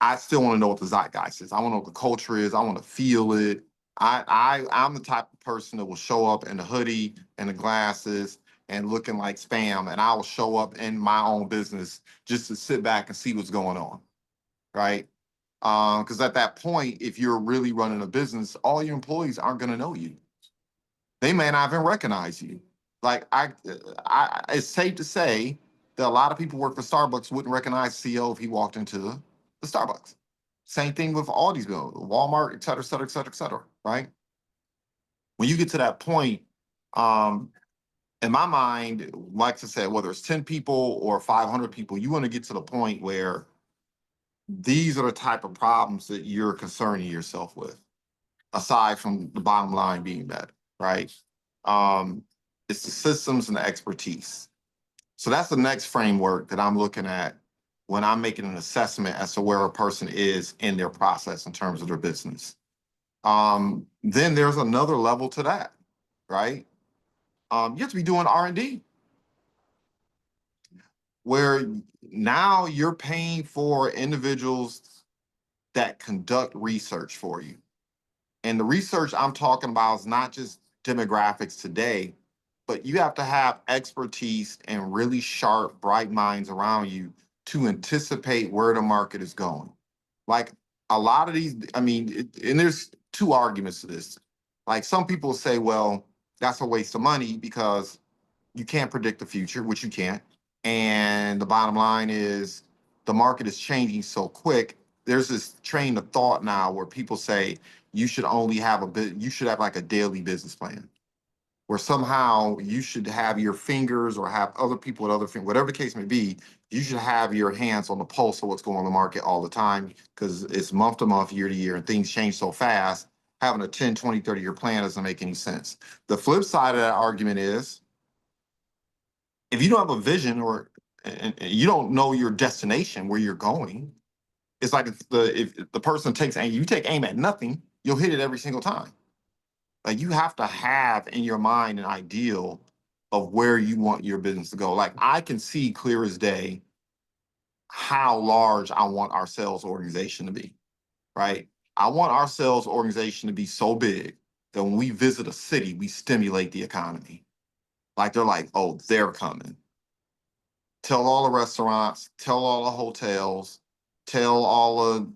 I still want to know what the zeitgeist is. I want to know what the culture is. I want to feel it. I'm the type of person that will show up in the hoodie and the glasses and looking like spam, and I will show up in my own business just to sit back and see what's going on, right? Because at that point, if you're really running a business, all your employees aren't going to know you. They may not even recognize you. Like, it's safe to say that a lot of people work for Starbucks wouldn't recognize CEO if he walked into the Starbucks. Same thing with all these bills, Walmart, et cetera, et cetera, et cetera, et cetera, right? When you get to that point, um, in my mind, like I said, whether it's 10 people or 500 people, you want to get to the point where these are the type of problems that you're concerning yourself with, aside from the bottom line being met, right? Um, it's the systems and the expertise. So that's the next framework that I'm looking at when I'm making an assessment as to where a person is in their process in terms of their business. Then there's another level to that, right? You have to be doing R&D, where now you're paying for individuals that conduct research for you. And the research I'm talking about is not just demographics today, but you have to have expertise and really sharp, bright minds around you to anticipate where the market is going. Like, a lot of these, I mean, and there's two arguments to this. Like, some people say, well, that's a waste of money because you can't predict the future, which you can't. And the bottom line is the market is changing so quick. There's this train of thought now where people say you should only have you should have like a daily business plan where somehow you should have your fingers or have other people with other fingers, whatever the case may be, you should have your hands on the pulse of what's going on in the market all the time because it's month to month, year to year, and things change so fast. Having a 10, 20, 30-year plan doesn't make any sense. The flip side of that argument is if you don't have a vision or and you don't know your destination, where you're going, it's like if the person takes aim, you take aim at nothing, you'll hit it every single time. Like, you have to have in your mind an ideal of where you want your business to go. Like, I can see clear as day how large I want our sales organization to be, right? I want our sales organization to be so big that when we visit a city, we stimulate the economy. Like, they're like, oh, they're coming. Tell all the restaurants, tell all the hotels, tell all the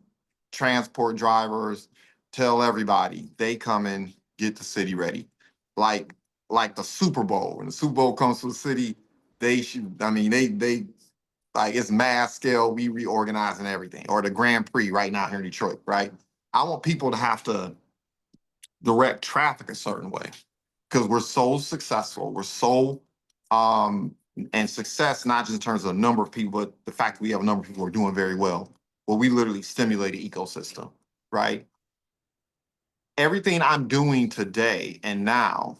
transport drivers, tell everybody they come in, get the city ready. Like, like the Super Bowl. When the Super Bowl comes to the city, they should, I mean, they like it's mass scale, we reorganizing everything. Or the Grand Prix right now here in Detroit, right? I want people to have to direct traffic a certain way because we're so successful. We're so and success not just in terms of the number of people, but the fact that we have a number of people who are doing very well. Well, we literally stimulate an ecosystem, right? Everything I'm doing today and now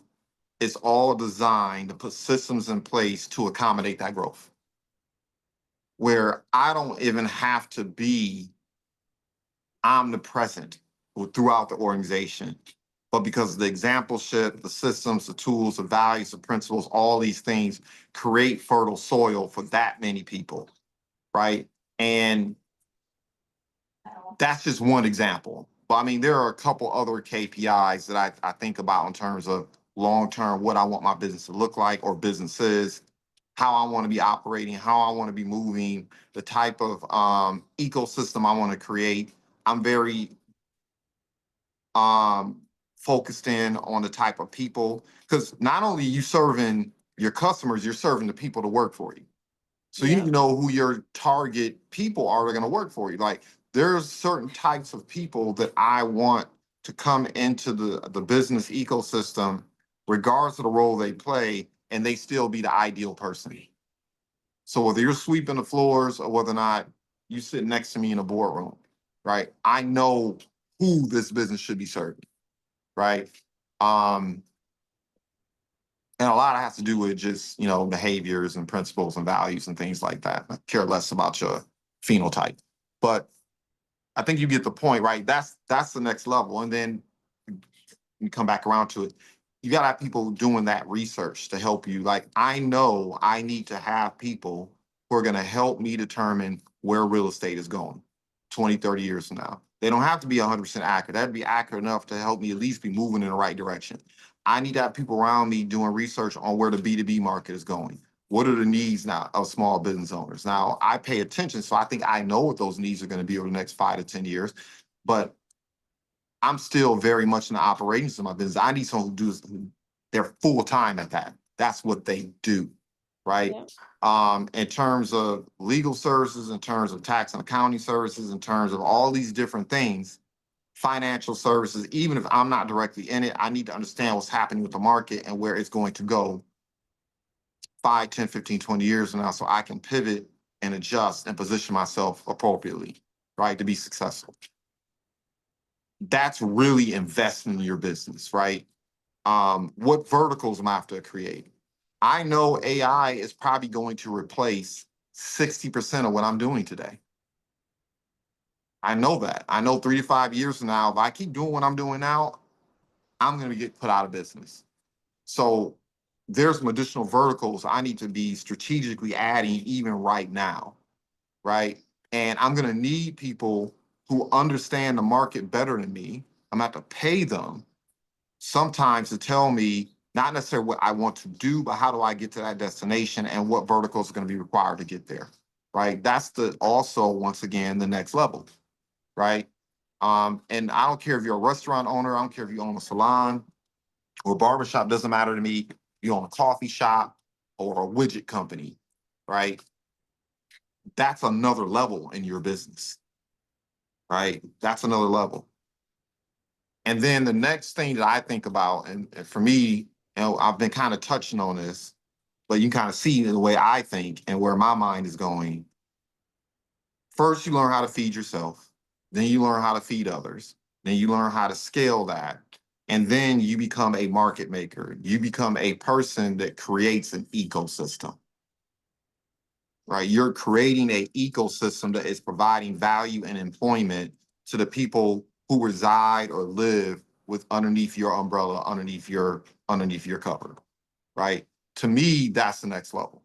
is all designed to put systems in place to accommodate that growth. Where I don't even have to be omnipresent throughout the organization, but because of the exampleship, the systems, the tools, the values, the principles, all these things create fertile soil for that many people, right? And that's just one example. But I mean, there are a couple other KPIs that I think about in terms of long-term, what I want my business to look like or businesses, how I want to be operating, how I want to be moving, the type of ecosystem I want to create. I'm very focused in on the type of people, because not only you serving your customers, you're serving the people to work for you. So you need to know who your target people are that are going to work for you. Like there's certain types of people that I want to come into the business ecosystem, regardless of the role they play, and they still be the ideal person. So whether you're sweeping the floors or whether or not you sit next to me in a boardroom, right? I know who this business should be serving, right? And a lot has to do with just, behaviors and principles and values and things like that. I care less about your phenotype. But I think you get the point, right? That's the next level. And then you come back around to it. You got to have people doing that research to help you. Like, I know I need to have people who are going to help me determine where real estate is going 20, 30 years from now. They don't have to be 100% accurate. That'd be accurate enough to help me at least be moving in the right direction. I need to have people around me doing research on where the B2B market is going. What are the needs now of small business owners? Now, I pay attention, so I think I know what those needs are going to be over the next 5 to 10 years. But I'm still very much in the operations of my business. I need someone they're full time at that. That's what they do, right? In terms of legal services, in terms of tax and accounting services, in terms of all these different things, financial services, even if I'm not directly in it, I need to understand what's happening with the market and where it's going to go 5, 10, 15, 20 years from now, so I can pivot and adjust and position myself appropriately, right, to be successful. That's really investing in your business, right? What verticals am I have to create? I know AI is probably going to replace 60% of what I'm doing today. I know that. I know 3 to 5 years from now, if I keep doing what I'm doing now, I'm going to get put out of business. So there's some additional verticals I need to be strategically adding even right now, right? And I'm going to need people who understand the market better than me. I'm going to have to pay them sometimes to tell me not necessarily what I want to do, but how do I get to that destination and what verticals are going to be required to get there, right? That's also, once again, the next level, right? And I don't care if you're a restaurant owner, I don't care if you own a salon or a barbershop, doesn't matter to me. You own a coffee shop or a widget company, right? That's another level in your business, right? That's another level. And then the next thing that I think about, and for me, I've been kind of touching on this, but you can kind of see the way I think and where my mind is going. First, you learn how to feed yourself. Then you learn how to feed others. Then you learn how to scale that. And then you become a market maker. You become a person that creates an ecosystem, right? You're creating an ecosystem that is providing value and employment to the people who reside or live with underneath your umbrella, underneath your cover, right? To me, that's the next level.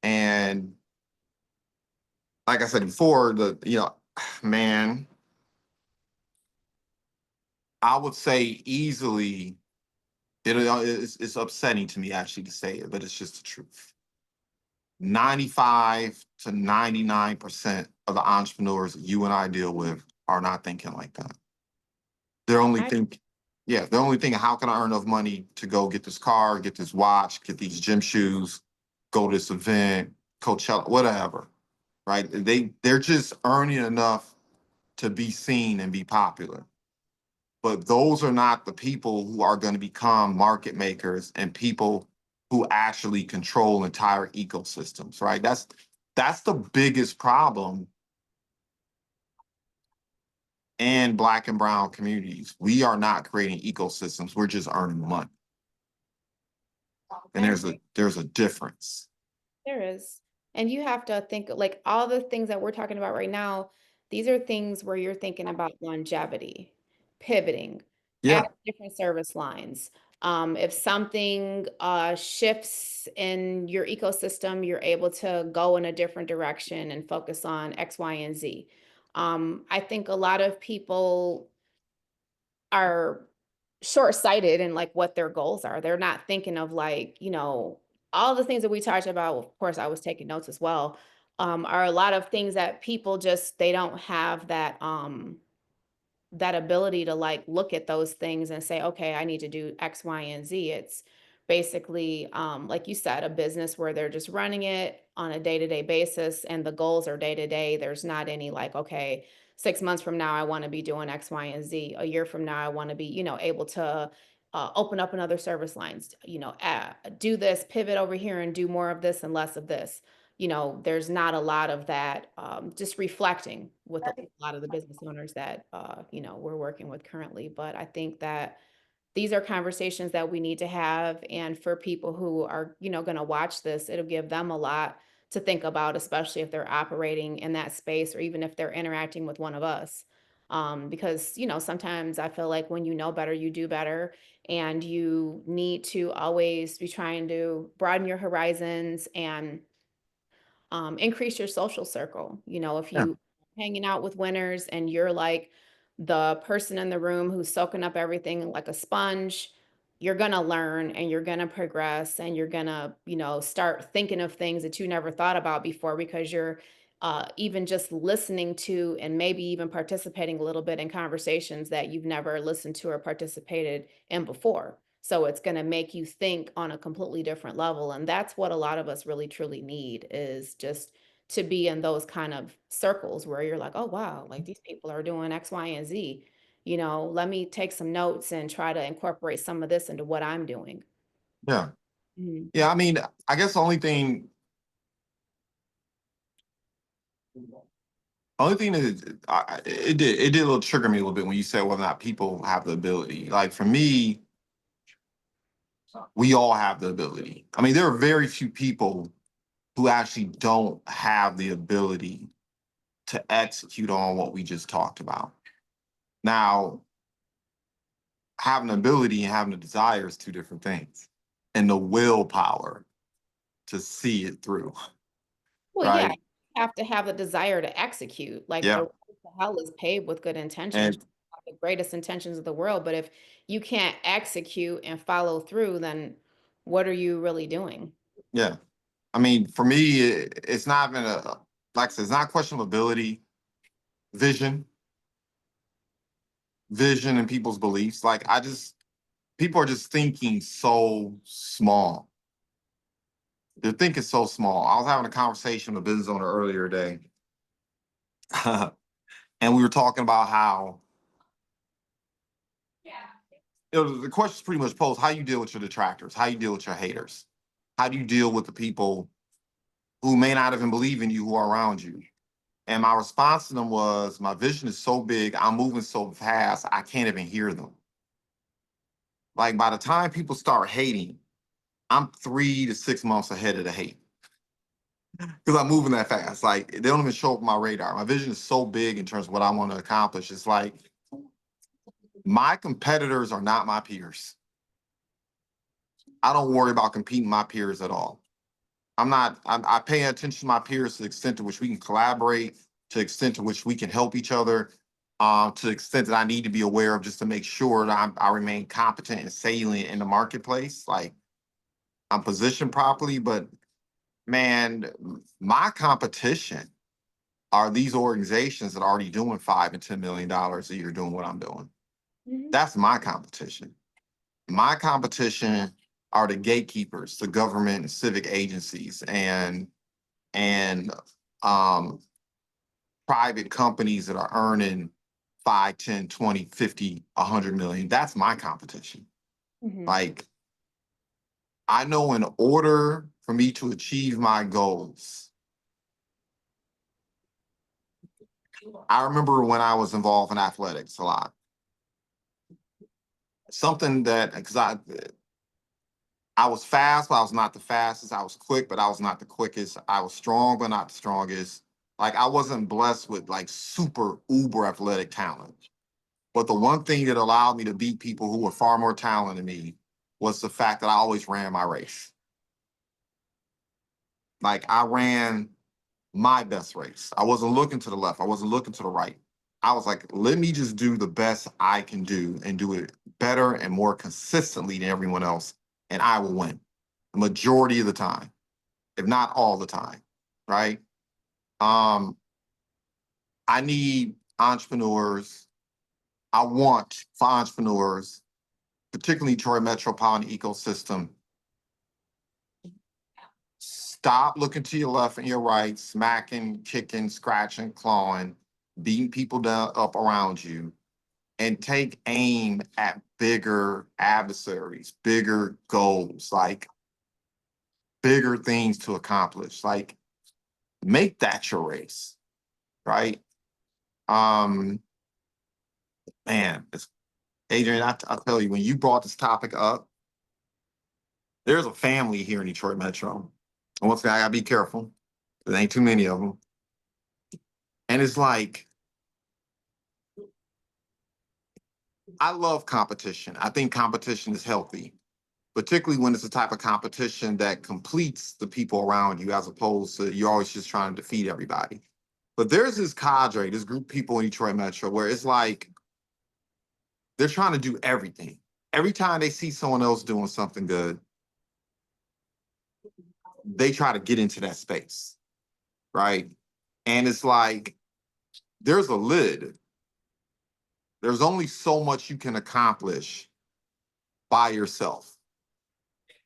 And like I said before, man, I would say easily, it's upsetting to me actually to say it, but it's just the truth. 95 to 99% of the entrepreneurs that you and I deal with are not thinking like that. They're only I think Yeah, they're only thinking, how can I earn enough money to go get this car, get this watch, get these gym shoes, go to this event, Coachella, whatever, right? They're just earning enough to be seen and be popular. But those are not the people who are going to become market makers and people who actually control entire ecosystems, right? That's the biggest problem in Black and brown communities. We are not creating ecosystems. We're just earning money. And there's a difference. There is. And you have to think like all the things that we're talking about right now, these are things where you're thinking about longevity, pivoting, Yeah, adding different service lines. If something shifts in your ecosystem, you're able to go in a different direction and focus on X, Y, and Z. I think a lot of people are short-sighted in like what their goals are. They're not thinking of like, all the things that we talked about. Of course, I was taking notes as well. Are a lot of things that people just they don't have that ability to like look at those things and say, okay, I need to do X, Y, and Z. It's basically, like you said, a business where they're just running it on a day-to-day basis and the goals are day to day. There's not any like, okay, 6 months from now, I want to be doing X, Y, and Z. A year from now, I want to be, able to open up another service lines, do this, pivot over here and do more of this and less of this. There's not a lot of that, just reflecting with a lot of the business owners that, we're working with currently. But I think that these are conversations that we need to have. And for people who are, going to watch this, it'll give them a lot to think about, especially if they're operating in that space or even if they're interacting with one of us. Because, sometimes I feel like when you know better, you do better. And you need to always be trying to broaden your horizons and increase your social circle. If yeah, you hanging out with winners and you're like the person in the room who's soaking up everything like a sponge, you're gonna learn and you're gonna progress and you're gonna, start thinking of things that you never thought about before because you're even just listening to and maybe even participating a little bit in conversations that you've never listened to or participated in before. So it's going to make you think on a completely different level. And that's what a lot of us really truly need is just to be in those kind of circles where you're like, oh, wow, like these people are doing X, Y, and Z. Let me take some notes and try to incorporate some of this into what I'm doing. yeah, Mhm. yeah. I mean, I guess the only thing is, it did a little trigger me a little bit when you said whether or not people have the ability. Like for me, we all have the ability. I mean, there are very few people who actually don't have the ability to execute on what we just talked about. Now, having the ability and having the desire is two different things, and the willpower to see it through, Well, yeah, right? you have to have the desire to execute. Like the Yeah, road to hell is paved with good intentions, and the greatest intentions of the world. But if you can't execute and follow through, then what are you really doing? yeah. I mean, for me, it's not even like I said, it's not a question of ability, vision, vision, and people's beliefs. Like people are just thinking so small. They're thinking so small. I was having a conversation with a business owner earlier today, and we were talking about how the question is pretty much posed: how you deal with your detractors, how you deal with your haters, how do you deal with the people who may not even believe in you who are around you. And my response to them was, my vision is so big, I'm moving so fast, I can't even hear them. Like by the time people start hating, I'm 3 to 6 months ahead of the hate because I'm moving that fast. Like they don't even show up on my radar. My vision is so big in terms of what I want to accomplish. It's like my competitors are not my peers. I don't worry about competing my peers at all. I'm not, I pay attention to my peers to the extent to which we can collaborate, to the extent to which we can help each other, to the extent that I need to be aware of just to make sure that I remain competent and salient in the marketplace. Like I'm positioned properly, but man, my competition are these organizations that are already doing $5 and $10 million a year doing what I'm doing. Mhm. That's my competition. My competition are the gatekeepers, the government and civic agencies and um private companies that are earning 5, 10, 20, 50, 100 million. That's my competition. Mhm. Like, I know in order for me to achieve my goals, I remember when I was involved in athletics a lot. Something that because I was fast, but I was not the fastest. I was quick, but I was not the quickest. I was strong, but not the strongest. Like, I wasn't blessed with like super uber athletic talent. But the one thing that allowed me to beat people who were far more talented than me was the fact that I always ran my race. Like, I ran my best race. I wasn't looking to the left. I wasn't looking to the right. I was like, let me just do the best I can do and do it better and more consistently than everyone else, and I will win the majority of the time, if not all the time. Right? Um, I need entrepreneurs. I want for entrepreneurs, particularly Detroit metropolitan ecosystem, stop looking to your left and your right, smacking, kicking, scratching, clawing, beating people down up around you, and take aim at bigger adversaries, bigger goals, like bigger things to accomplish. Like, make that your race, right? Um, man, it's, Adrian, I tell you, when you brought this topic up, there's a family here in Detroit Metro. And once again, I gotta be careful. There ain't too many of them. And it's like, I love competition. I think competition is healthy, particularly when it's the type of competition that completes the people around you as opposed to you're always just trying to defeat everybody. But there's this cadre, this group of people in Detroit Metro where it's like they're trying to do everything. Every time they see someone else doing something good, they try to get into that space, right? And it's like there's a lid. There's only so much you can accomplish by yourself.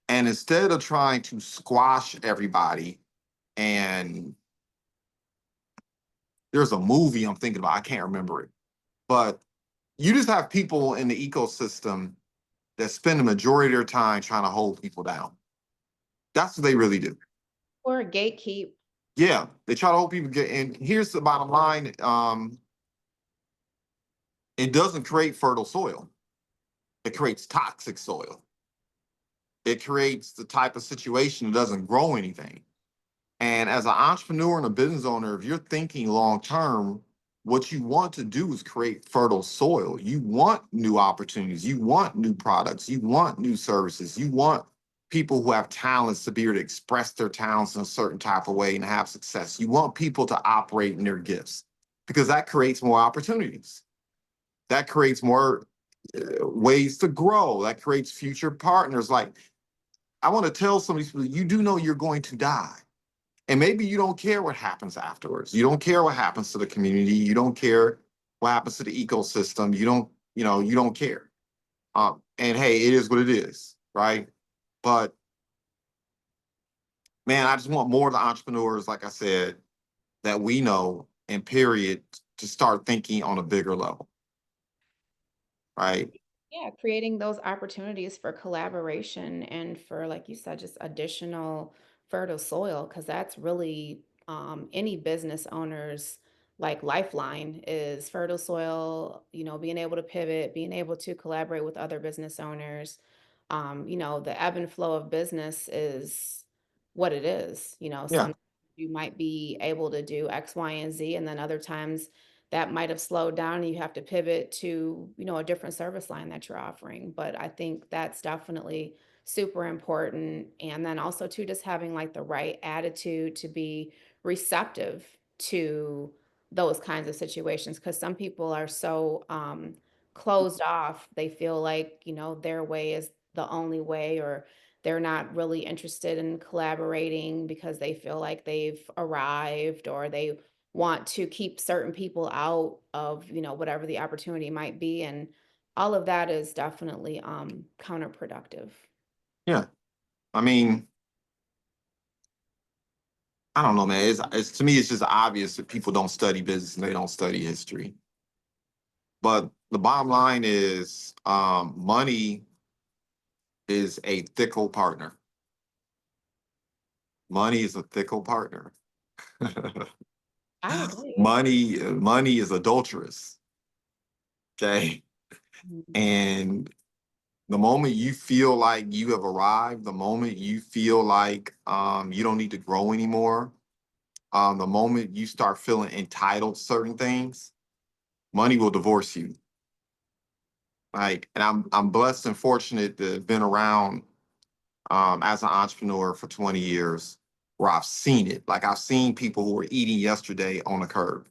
And instead of trying to squash everybody, and there's a movie I'm thinking about, I can't remember it, but you just have people in the ecosystem that spend the majority of their time trying to hold people down. That's what they really do. Or gatekeep. Yeah, they try to hold people get. And here's the bottom line: it doesn't create fertile soil. It creates toxic soil. It creates the type of situation that doesn't grow anything. And as an entrepreneur and a business owner, if you're thinking long term, what you want to do is create fertile soil. You want new opportunities. You want new products. You want new services. You want people who have talents to be able to express their talents in a certain type of way and have success. You want people to operate in their gifts because that creates more opportunities. That creates more ways to grow. That creates future partners. Like, I want to tell some of these people, you do know you're going to die. And maybe you don't care what happens afterwards. You don't care what happens to the community. You don't care what happens to the ecosystem. You don't care. And hey, it is what it is, right? But man, I just want more of the entrepreneurs, like I said, that we know and period, to start thinking on a bigger level, right? Yeah, creating those opportunities for collaboration and for, like you said, just additional fertile soil, because that's really any business owner's like lifeline is fertile soil, being able to pivot, being able to collaborate with other business owners. The ebb and flow of business is what it is. Yeah, Some you might be able to do X, Y, and Z, and then other times that might have slowed down and you have to pivot to, a different service line that you're offering. But I think that's definitely super important. And then also too, just having like the right attitude to be receptive to those kinds of situations. Because some people are so closed off. They feel like, their way is the only way, or they're not really interested in collaborating because they feel like they've arrived, or they want to keep certain people out of, whatever the opportunity might be. And all of that is definitely counterproductive. Yeah. I mean, I don't know, man. It's to me, it's just obvious that people don't study business and they don't study history. But the bottom line is, money is a fickle partner. Money is a fickle partner. I agree. Money is adulterous. Okay. Mhm. And the moment you feel like you have arrived, the moment you feel like you don't need to grow anymore, the moment you start feeling entitled to certain things, money will divorce you. Like, and I'm blessed and fortunate to have been around as an entrepreneur for 20 years where I've seen it. Like I've seen people who were eating yesterday on the curb.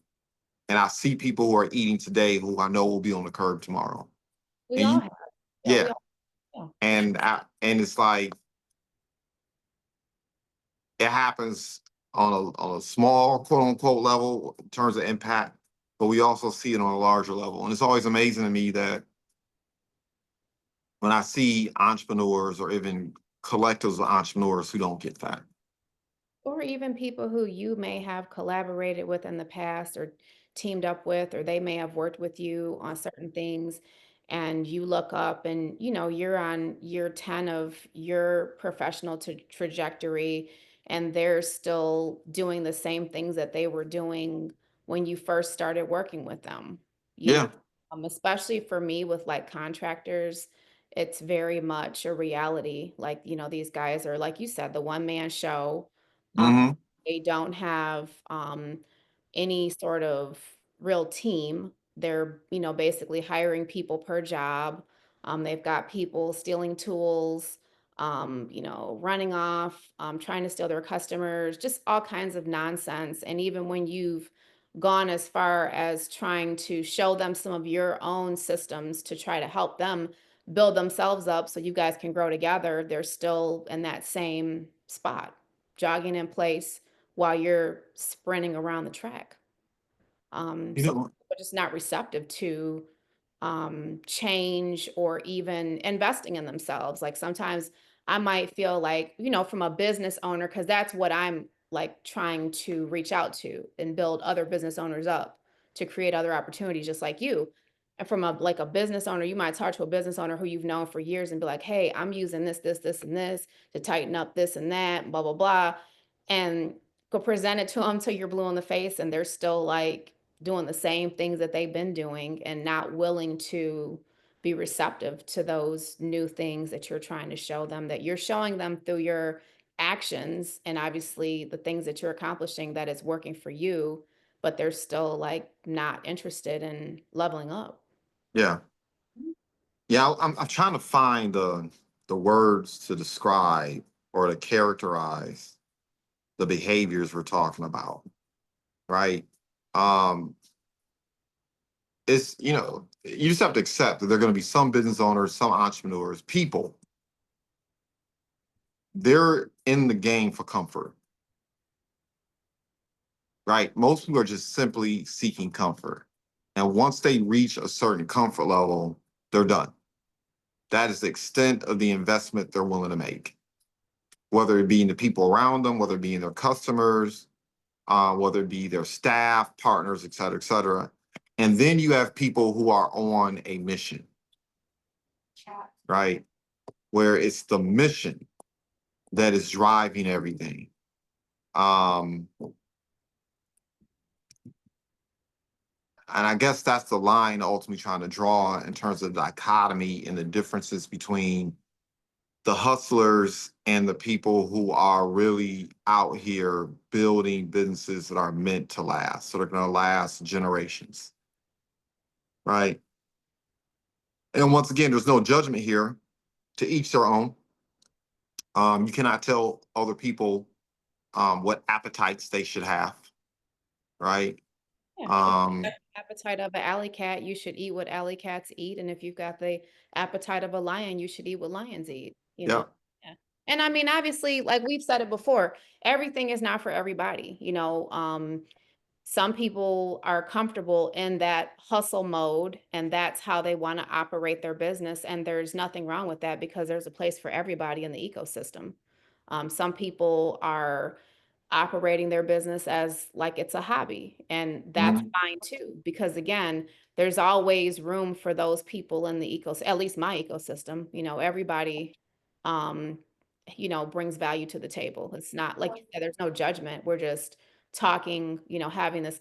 And I see people who are eating today who I know will be on the curb tomorrow. We And all you, have. Yeah, we yeah. all. Yeah. And it's like it happens on a small quote unquote level in terms of impact, but we also see it on a larger level. And it's always amazing to me that when I see entrepreneurs or even collectives of entrepreneurs who don't get that. Or even people who you may have collaborated with in the past or teamed up with, or they may have worked with you on certain things. And you look up and, you're on year 10 of your professional trajectory, and they're still doing the same things that they were doing when you first started working with them, you know, Yeah. especially for me with like contractors. It's very much a reality. Like, these guys are, like you said, the one man show. um, Hmm. they don't have any sort of real team. They're, basically hiring people per job. They've got people stealing tools, running off, trying to steal their customers, just all kinds of nonsense. And even when you've gone as far as trying to show them some of your own systems to try to help them build themselves up so you guys can grow together, they're still in that same spot, jogging in place while you're sprinting around the track. You So know, people are just not receptive to change or even investing in themselves. Like sometimes I might feel like, from a business owner, because that's what I'm like trying to reach out to and build other business owners up to create other opportunities, just like you. And from a business owner, you might talk to a business owner who you've known for years and be like, hey, I'm using this, and this to tighten up this and that, blah, blah, blah. And go present it to them till you're blue in the face and they're still like doing the same things that they've been doing and not willing to be receptive to those new things that you're trying to show them, that you're showing them through your actions and obviously the things that you're accomplishing that is working for you, but they're still like not interested in leveling up. yeah. Yeah, I'm trying to find the words to describe or to characterize the behaviors we're talking about, right? Um, it's you just have to accept that there are going to be some business owners, some entrepreneurs, people. They're in the game for comfort, right? Most people are just simply seeking comfort, and once they reach a certain comfort level, they're done. That is the extent of the investment they're willing to make, whether it be in the people around them, whether it be in their customers, whether it be their staff, partners, et cetera, et cetera. And then you have people who are on a mission, right? Where it's the mission that is driving everything. Um, and I guess that's the line ultimately trying to draw in terms of dichotomy and the differences between the hustlers and the people who are really out here building businesses that are meant to last, so they're going to last generations, right? And once again, there's no judgment here. To each their own. You cannot tell other people what appetites they should have, right? Yeah. If you've got Um, the appetite of an alley cat, you should eat what alley cats eat. And if you've got the appetite of a lion, you should eat what lions eat. yeah, Yeah. And I mean, obviously, like we've said it before, everything is not for everybody. some people are comfortable in that hustle mode, and that's how they want to operate their business. And there's nothing wrong with that because there's a place for everybody in the ecosystem. Some people are operating their business as like it's a hobby, and that's Mhm. fine too. Because again, there's always room for those people in the ecosystem, at least my ecosystem. Everybody, um, brings value to the table. It's not like you said, there's no judgment. We're just talking, having this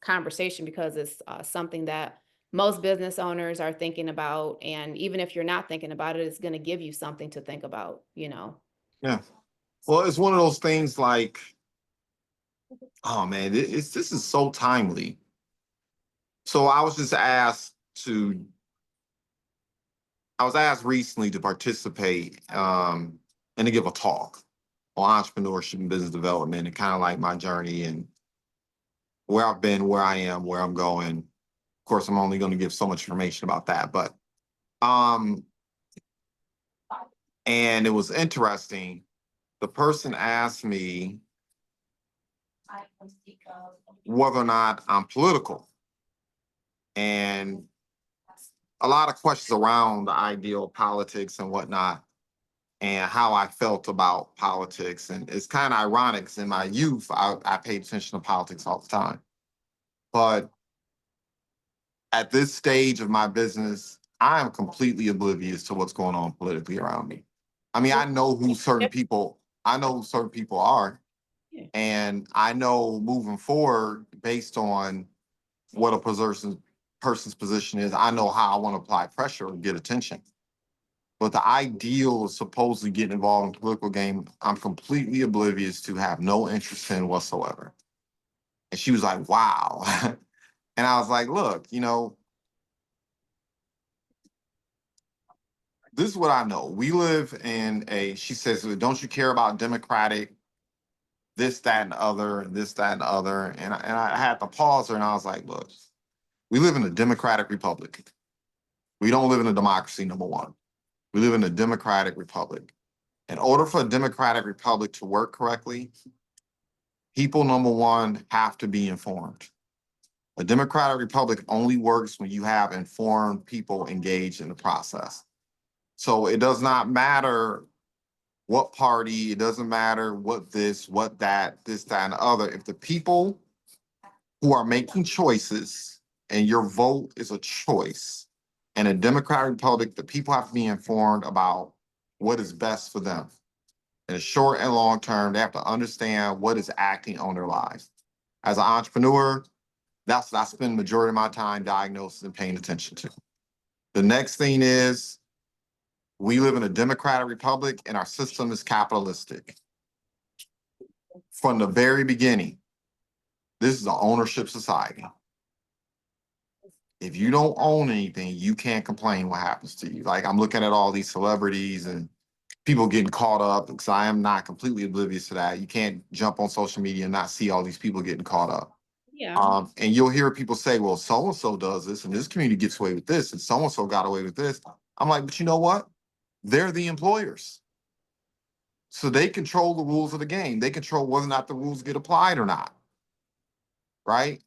conversation because it's something that most business owners are thinking about. And even if you're not thinking about it, it's going to give you something to think about. Yeah. Well, it's one of those things like, oh man, this is so timely. So to, I was asked recently to participate and to give a talk on entrepreneurship and business development and kind of like my journey and where I've been, where I am, where I'm going. Of course, I'm only going to give so much information about that, but um, and it was interesting. The person asked me whether or not I'm political, and a lot of questions around the ideal of politics and whatnot, and how I felt about politics. And it's kind of ironic 'cause in my youth, I paid attention to politics all the time. But at this stage of my business, I am completely oblivious to what's going on politically around me. I mean, I know who certain people are, Yeah. and I know moving forward based on what a person's position is, I know how I want to apply pressure and get attention. But the ideal of supposedly getting involved in the political game, I'm completely oblivious to, have no interest in whatsoever. And she was like, wow. And I was like, look, this is what I know. We live in she says, don't you care about democratic, this, that, and the other, and this, that, and the other? And I had to pause her and I was like, look, we live in a democratic republic. We don't live in a democracy, number one. We live in a democratic republic. In order for a democratic republic to work correctly, people, number one, have to be informed. A democratic republic only works when you have informed people engaged in the process. So it does not matter what party, it doesn't matter what this, what that, this, that, and the other. If the people who are making choices and your vote is a choice, in a democratic republic, the people have to be informed about what is best for them. In the short and long term, they have to understand what is acting on their lives. As an entrepreneur, that's what I spend the majority of my time diagnosing and paying attention to. The next thing is, we live in a democratic republic and our system is capitalistic. From the very beginning, this is an ownership society. If you don't own anything, you can't complain what happens to you. Like, I'm looking at all these celebrities and people getting caught up, because I am not completely oblivious to that. You can't jump on social media and not see all these people getting caught up. Yeah. And you'll hear people say, well, so and so does this, and this community gets away with this, and so and so got away with this. I'm like, but you know what? They're the employers. So they control the rules of the game. They control whether or not the rules get applied or not. Right?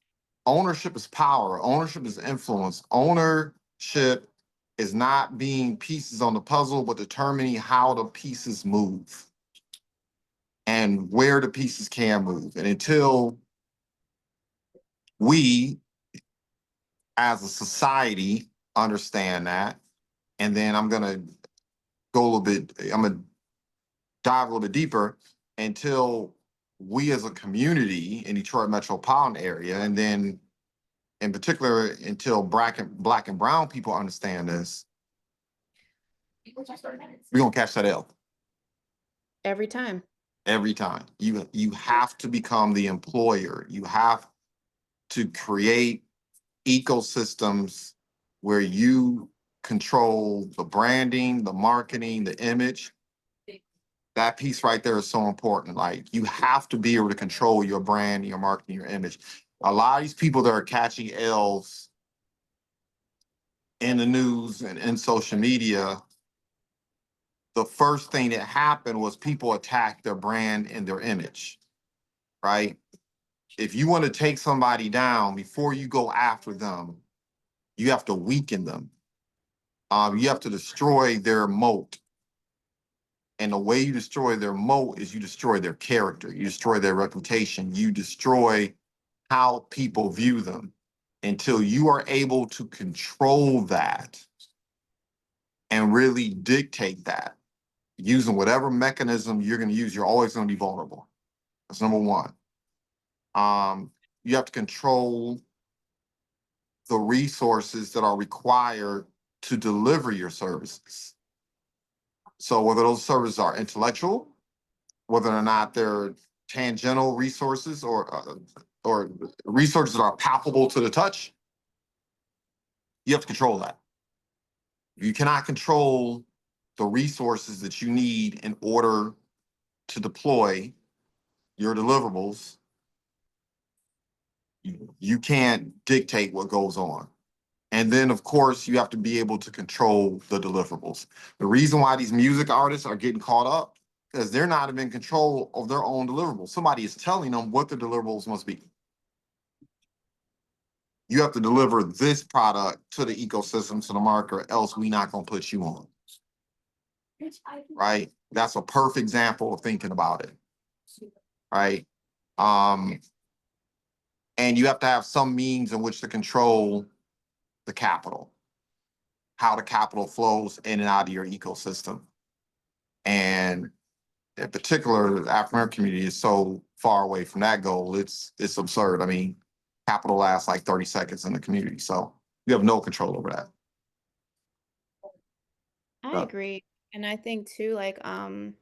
Ownership is power, ownership is influence. Ownership is not being pieces on the puzzle, but determining how the pieces move and where the pieces can move. And until we as a society understand that, and then I'm going to go a little bit, I'm going to dive a little bit deeper, until we as a community in Detroit metropolitan area, and then in particular until black and brown people understand this, we're gonna catch that L Every time. every time. You have to become the employer. You have to create ecosystems where you control the branding, the marketing, the image. That piece right there is so important. Like, you have to be able to control your brand, your marketing, your image. A lot of these people that are catching L's in the news and in social media, the first thing that happened was people attacked their brand and their image, right? if you want to take somebody down before you go after them, you have to weaken them. You have to destroy their moat. And the way you destroy their moat is you destroy their character, you destroy their reputation, you destroy how people view them. Until you are able to control that and really dictate that, using whatever mechanism you're going to use, you're always going to be vulnerable. That's number one. You have to control the resources that are required to deliver your services. So whether those services are intellectual, whether or not they're tangential resources or resources that are palpable to the touch, you have to control that. You cannot control the resources that you need in order to deploy your deliverables. You can't dictate what goes on. And then, of course, you have to be able to control the deliverables. The reason why these music artists are getting caught up is they're not in control of their own deliverables. Somebody is telling them what the deliverables must be. You have to deliver this product to the ecosystem, to the market, or else we're not going to put you on. Right? That's a perfect example of thinking about it. Right? And you have to have some means in which to control the capital, how the capital flows in and out of your ecosystem. And in particular, the African American community is so far away from that goal, it's absurd. I mean, capital lasts like 30 seconds in the community. So you have no control over that. I agree. And I think too, like, when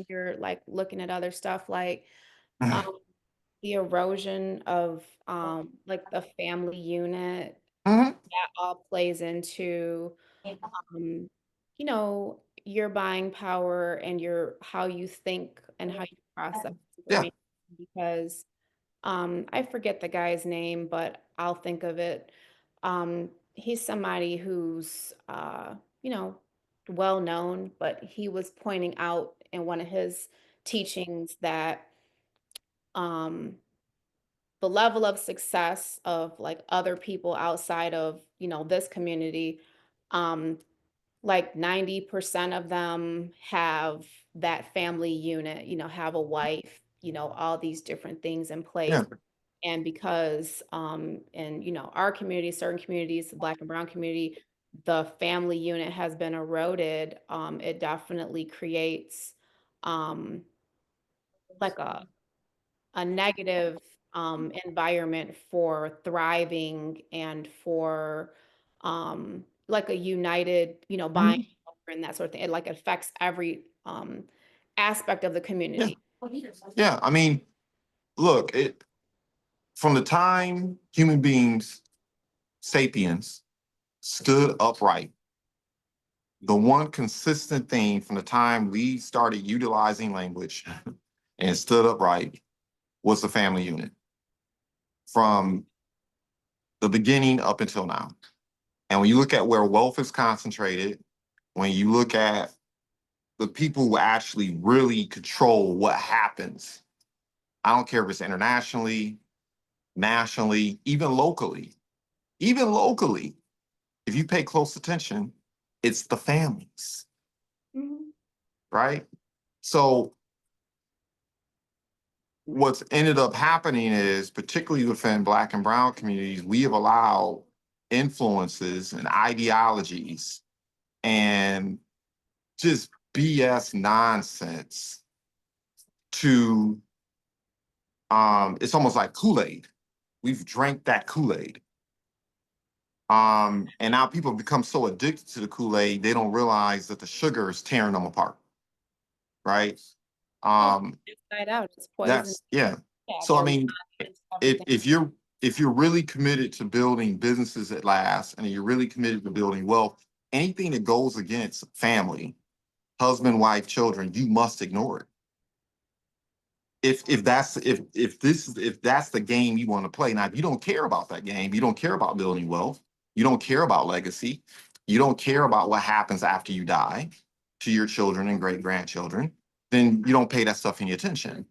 you're like looking at other stuff, like, um, the erosion of, like the family unit, Mhm. that all plays into, um, your buying power and your how you think and how you process Yeah. information. Because I forget the guy's name, but I'll think of it. He's somebody who's well known, but he was pointing out in one of his teachings that um the level of success of like other people outside of, this community, um, like 90% of them have that family unit, have a wife, all these different things in place. Yeah. And because in, our community, certain communities, the Black and Brown community, the family unit has been eroded, it definitely creates um like a negative environment for thriving and for like a united, buying Mhm. power and that sort of thing. It like affects every aspect of the Yeah. community. Yeah. I mean, look, from the time human beings, sapiens, stood upright, the one consistent thing from the time we started utilizing language and stood upright was the family unit from the beginning up until now. And when you look at where wealth is concentrated, when you look at the people who actually really control what happens, I don't care if it's internationally, nationally, even locally, if you pay close attention, it's the families, Mhm. right? So what's ended up happening is, particularly within Black and Brown communities, we have allowed influences and ideologies and just BS nonsense to it's almost like Kool-Aid. We've drank that Kool-Aid. And now people become so addicted to the Kool-Aid, they don't realize that the sugar is tearing them apart. Right. Oh, Um, inside out, it's poison. that's yeah. Yeah, So I their mean, minds, if everything. if you're really committed to building businesses that last and you're really committed to building wealth, anything that goes against family, husband, wife, children, you must ignore it. If that's the game you want to play. Now, if you don't care about that game, you don't care about building wealth, you don't care about legacy, you don't care about what happens after you die to your children and great grandchildren, then you don't pay that stuff any attention.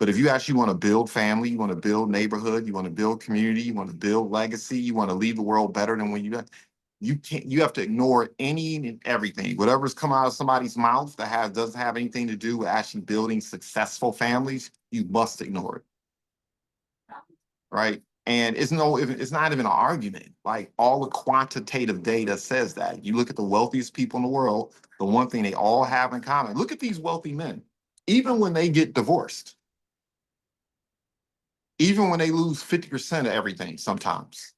But if you actually want to build family, you want to build neighborhood, you want to build community, you want to build legacy, you want to leave the world better than when you can't, you have to ignore any and everything. Whatever's come out of somebody's mouth that doesn't have anything to do with actually building successful families, you must ignore it. Right? And it's not even an argument. Like, all the quantitative data says that. You look at the wealthiest people in the world, the one thing they all have in common. Look at these wealthy men. Even when they get divorced, even when they lose 50% of everything sometimes,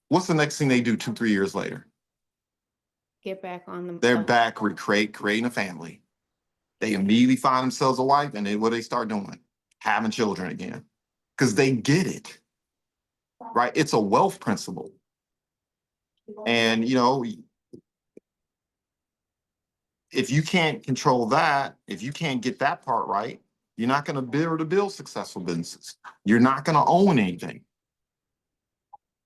what's the next thing they do 2, 3 years later? Get back on them. They're back creating a family. They immediately find themselves a wife, and then what they start doing? Having children again. Because they get it. Right? It's a wealth principle. And if you can't control that, if you can't get that part right, you're not going to be able to build successful businesses. You're not going to own anything.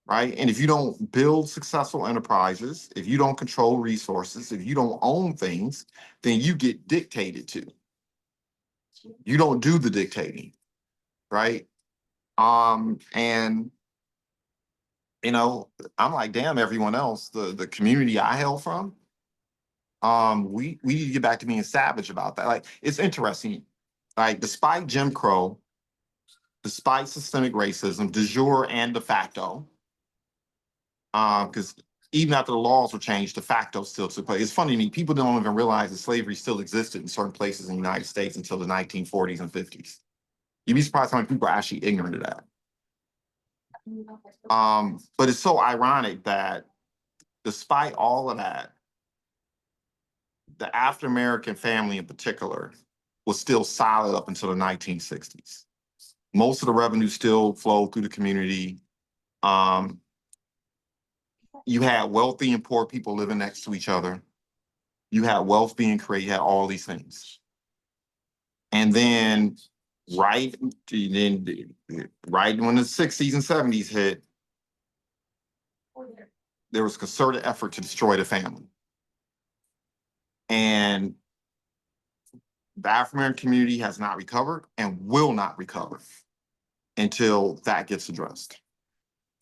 Right? And if you don't build successful enterprises, if you don't control resources, if you don't own things, then you get dictated to. You don't do the dictating. Right? And I'm like, damn, everyone else, the community I hail from, we need to get back to being savage about that. Like, it's interesting. Like, despite Jim Crow, despite systemic racism, de jure and de facto, because even after the laws were changed, de facto still took place. It's funny to me, people don't even realize that slavery still existed in certain places in the United States until the 1940s and 50s. You'd be surprised how many people are actually ignorant of that. But it's so ironic that despite all of that, the African American family in particular was still solid up until the 1960s. Most of the revenue still flowed through the community. You had wealthy and poor people living next to each other. You had wealth being created, you had all these things. And then right when the 60s and 70s hit, there was a concerted effort to destroy the family. And the African American community has not recovered and will not recover until that gets addressed.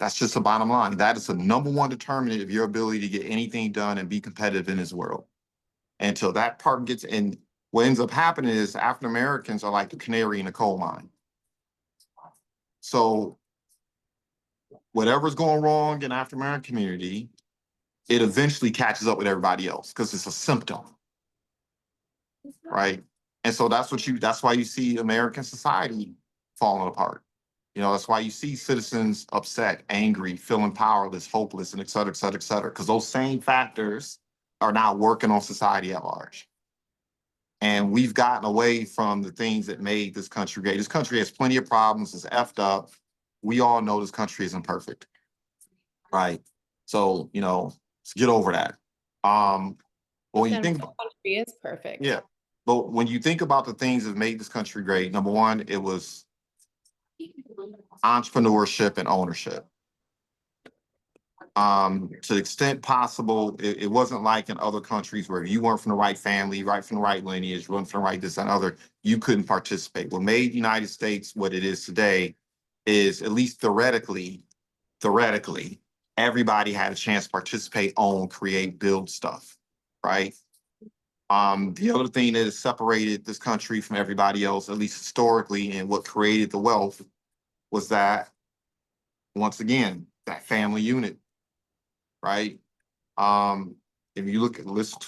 That's just the bottom line. That is the number one determinant of your ability to get anything done and be competitive in this world. Until that part gets in, what ends up happening is African Americans are like the canary in the coal mine. So whatever's going wrong in the African American community, it eventually catches up with everybody else because it's a symptom. Right? And so that's why you see American society falling apart. That's why you see citizens upset, angry, feeling powerless, hopeless, and et cetera, et cetera, et cetera, because those same factors are now working on society at large. And we've gotten away from the things that made this country great. This country has plenty of problems, it's effed up. We all know this country isn't perfect. Right? So, let's get over that. But when you think the country is perfect. Yeah. But when you think about the things that made this country great, number one, it was entrepreneurship and ownership. To the extent possible, it wasn't like in other countries where if you weren't from the right family, right from the right lineage, weren't from the right this and other, you couldn't participate. What made the United States what it is today is, at least theoretically, everybody had a chance to participate, own, create, build stuff, right? The other thing that has separated this country from everybody else, at least historically, and what created the wealth, was that, once again, that family unit, right? If you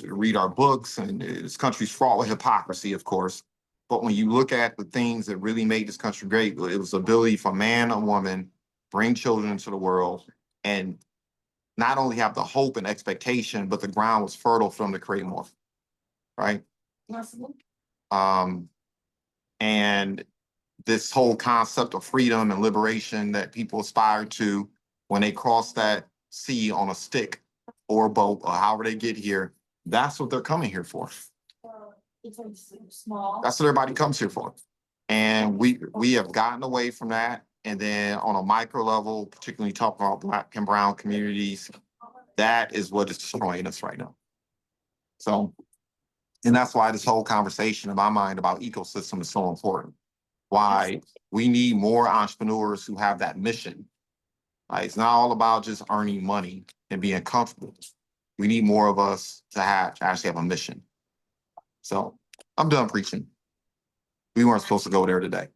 read our books, and this country's fraught with hypocrisy, of course, but when you look at the things that really made this country great, it was the ability for man and woman bring children into the world, and not only have the hope and expectation, but the ground was fertile for them to create more, right? And this whole concept of freedom and liberation that people aspire to when they cross that sea on a stick or a boat or however they get here, that's what they're coming here for. That's what everybody comes here for. And we have gotten away from that. And then on a micro level, particularly talking about Black and brown communities, that is what is destroying us right now. So, and that's why this whole conversation in my mind about ecosystem is so important. why we need more entrepreneurs who have that mission. Like, it's not all about just earning money and being comfortable. We need more of us to actually have a mission. So I'm done preaching. We weren't supposed to go there today.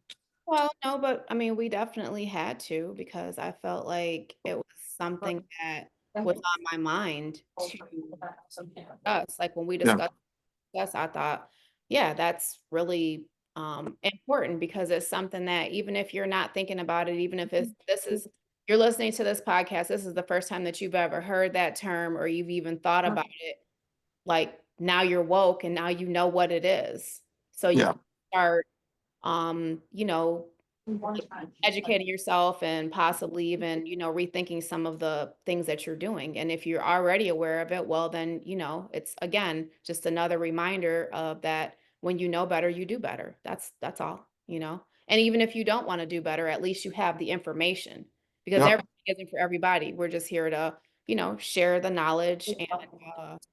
Well, no, but I mean, we definitely had to because I felt like it was something that was on my mind to us. Like when we Yeah, discussed this, I thought, yeah, that's really important because it's something that even if you're not thinking about it, even if you're listening to this podcast, this is the first time that you've ever heard that term or you've even thought about it, like now you're woke and now you know what it is. So you yeah, can start you know, educating yourself and possibly even, rethinking some of the things that you're doing. And if you're already aware of it, well, then, it's again, just another reminder of that when you know better, you do better. That's all. And even if you don't want to do better, at least you have the information because yep, everything isn't for everybody. We're just here to, share the knowledge and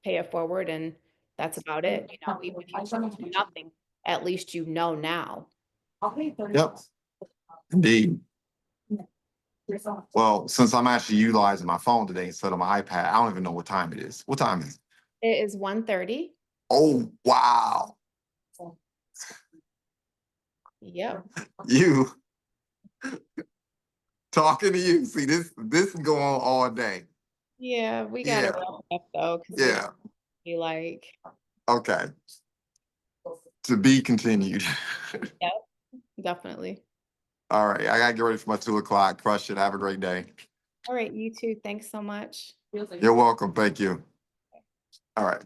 pay it forward. And that's about it. Even if you know nothing, at least you know now. yep, indeed. Well, since I'm actually utilizing my phone today instead of my iPad, I don't even know what time it is. What time is it? It is 1:30. Oh, wow. Yep. You talking to you. See, this is going on all day. Yeah, we gotta Yeah, wrap up though, because we don't yeah. be like, Okay. To be continued. yep, definitely. All right. I gotta get ready for my 2 o'clock. Crush it. Have a great day. All right, you too. Thanks so much. You're welcome. Thank you. All right.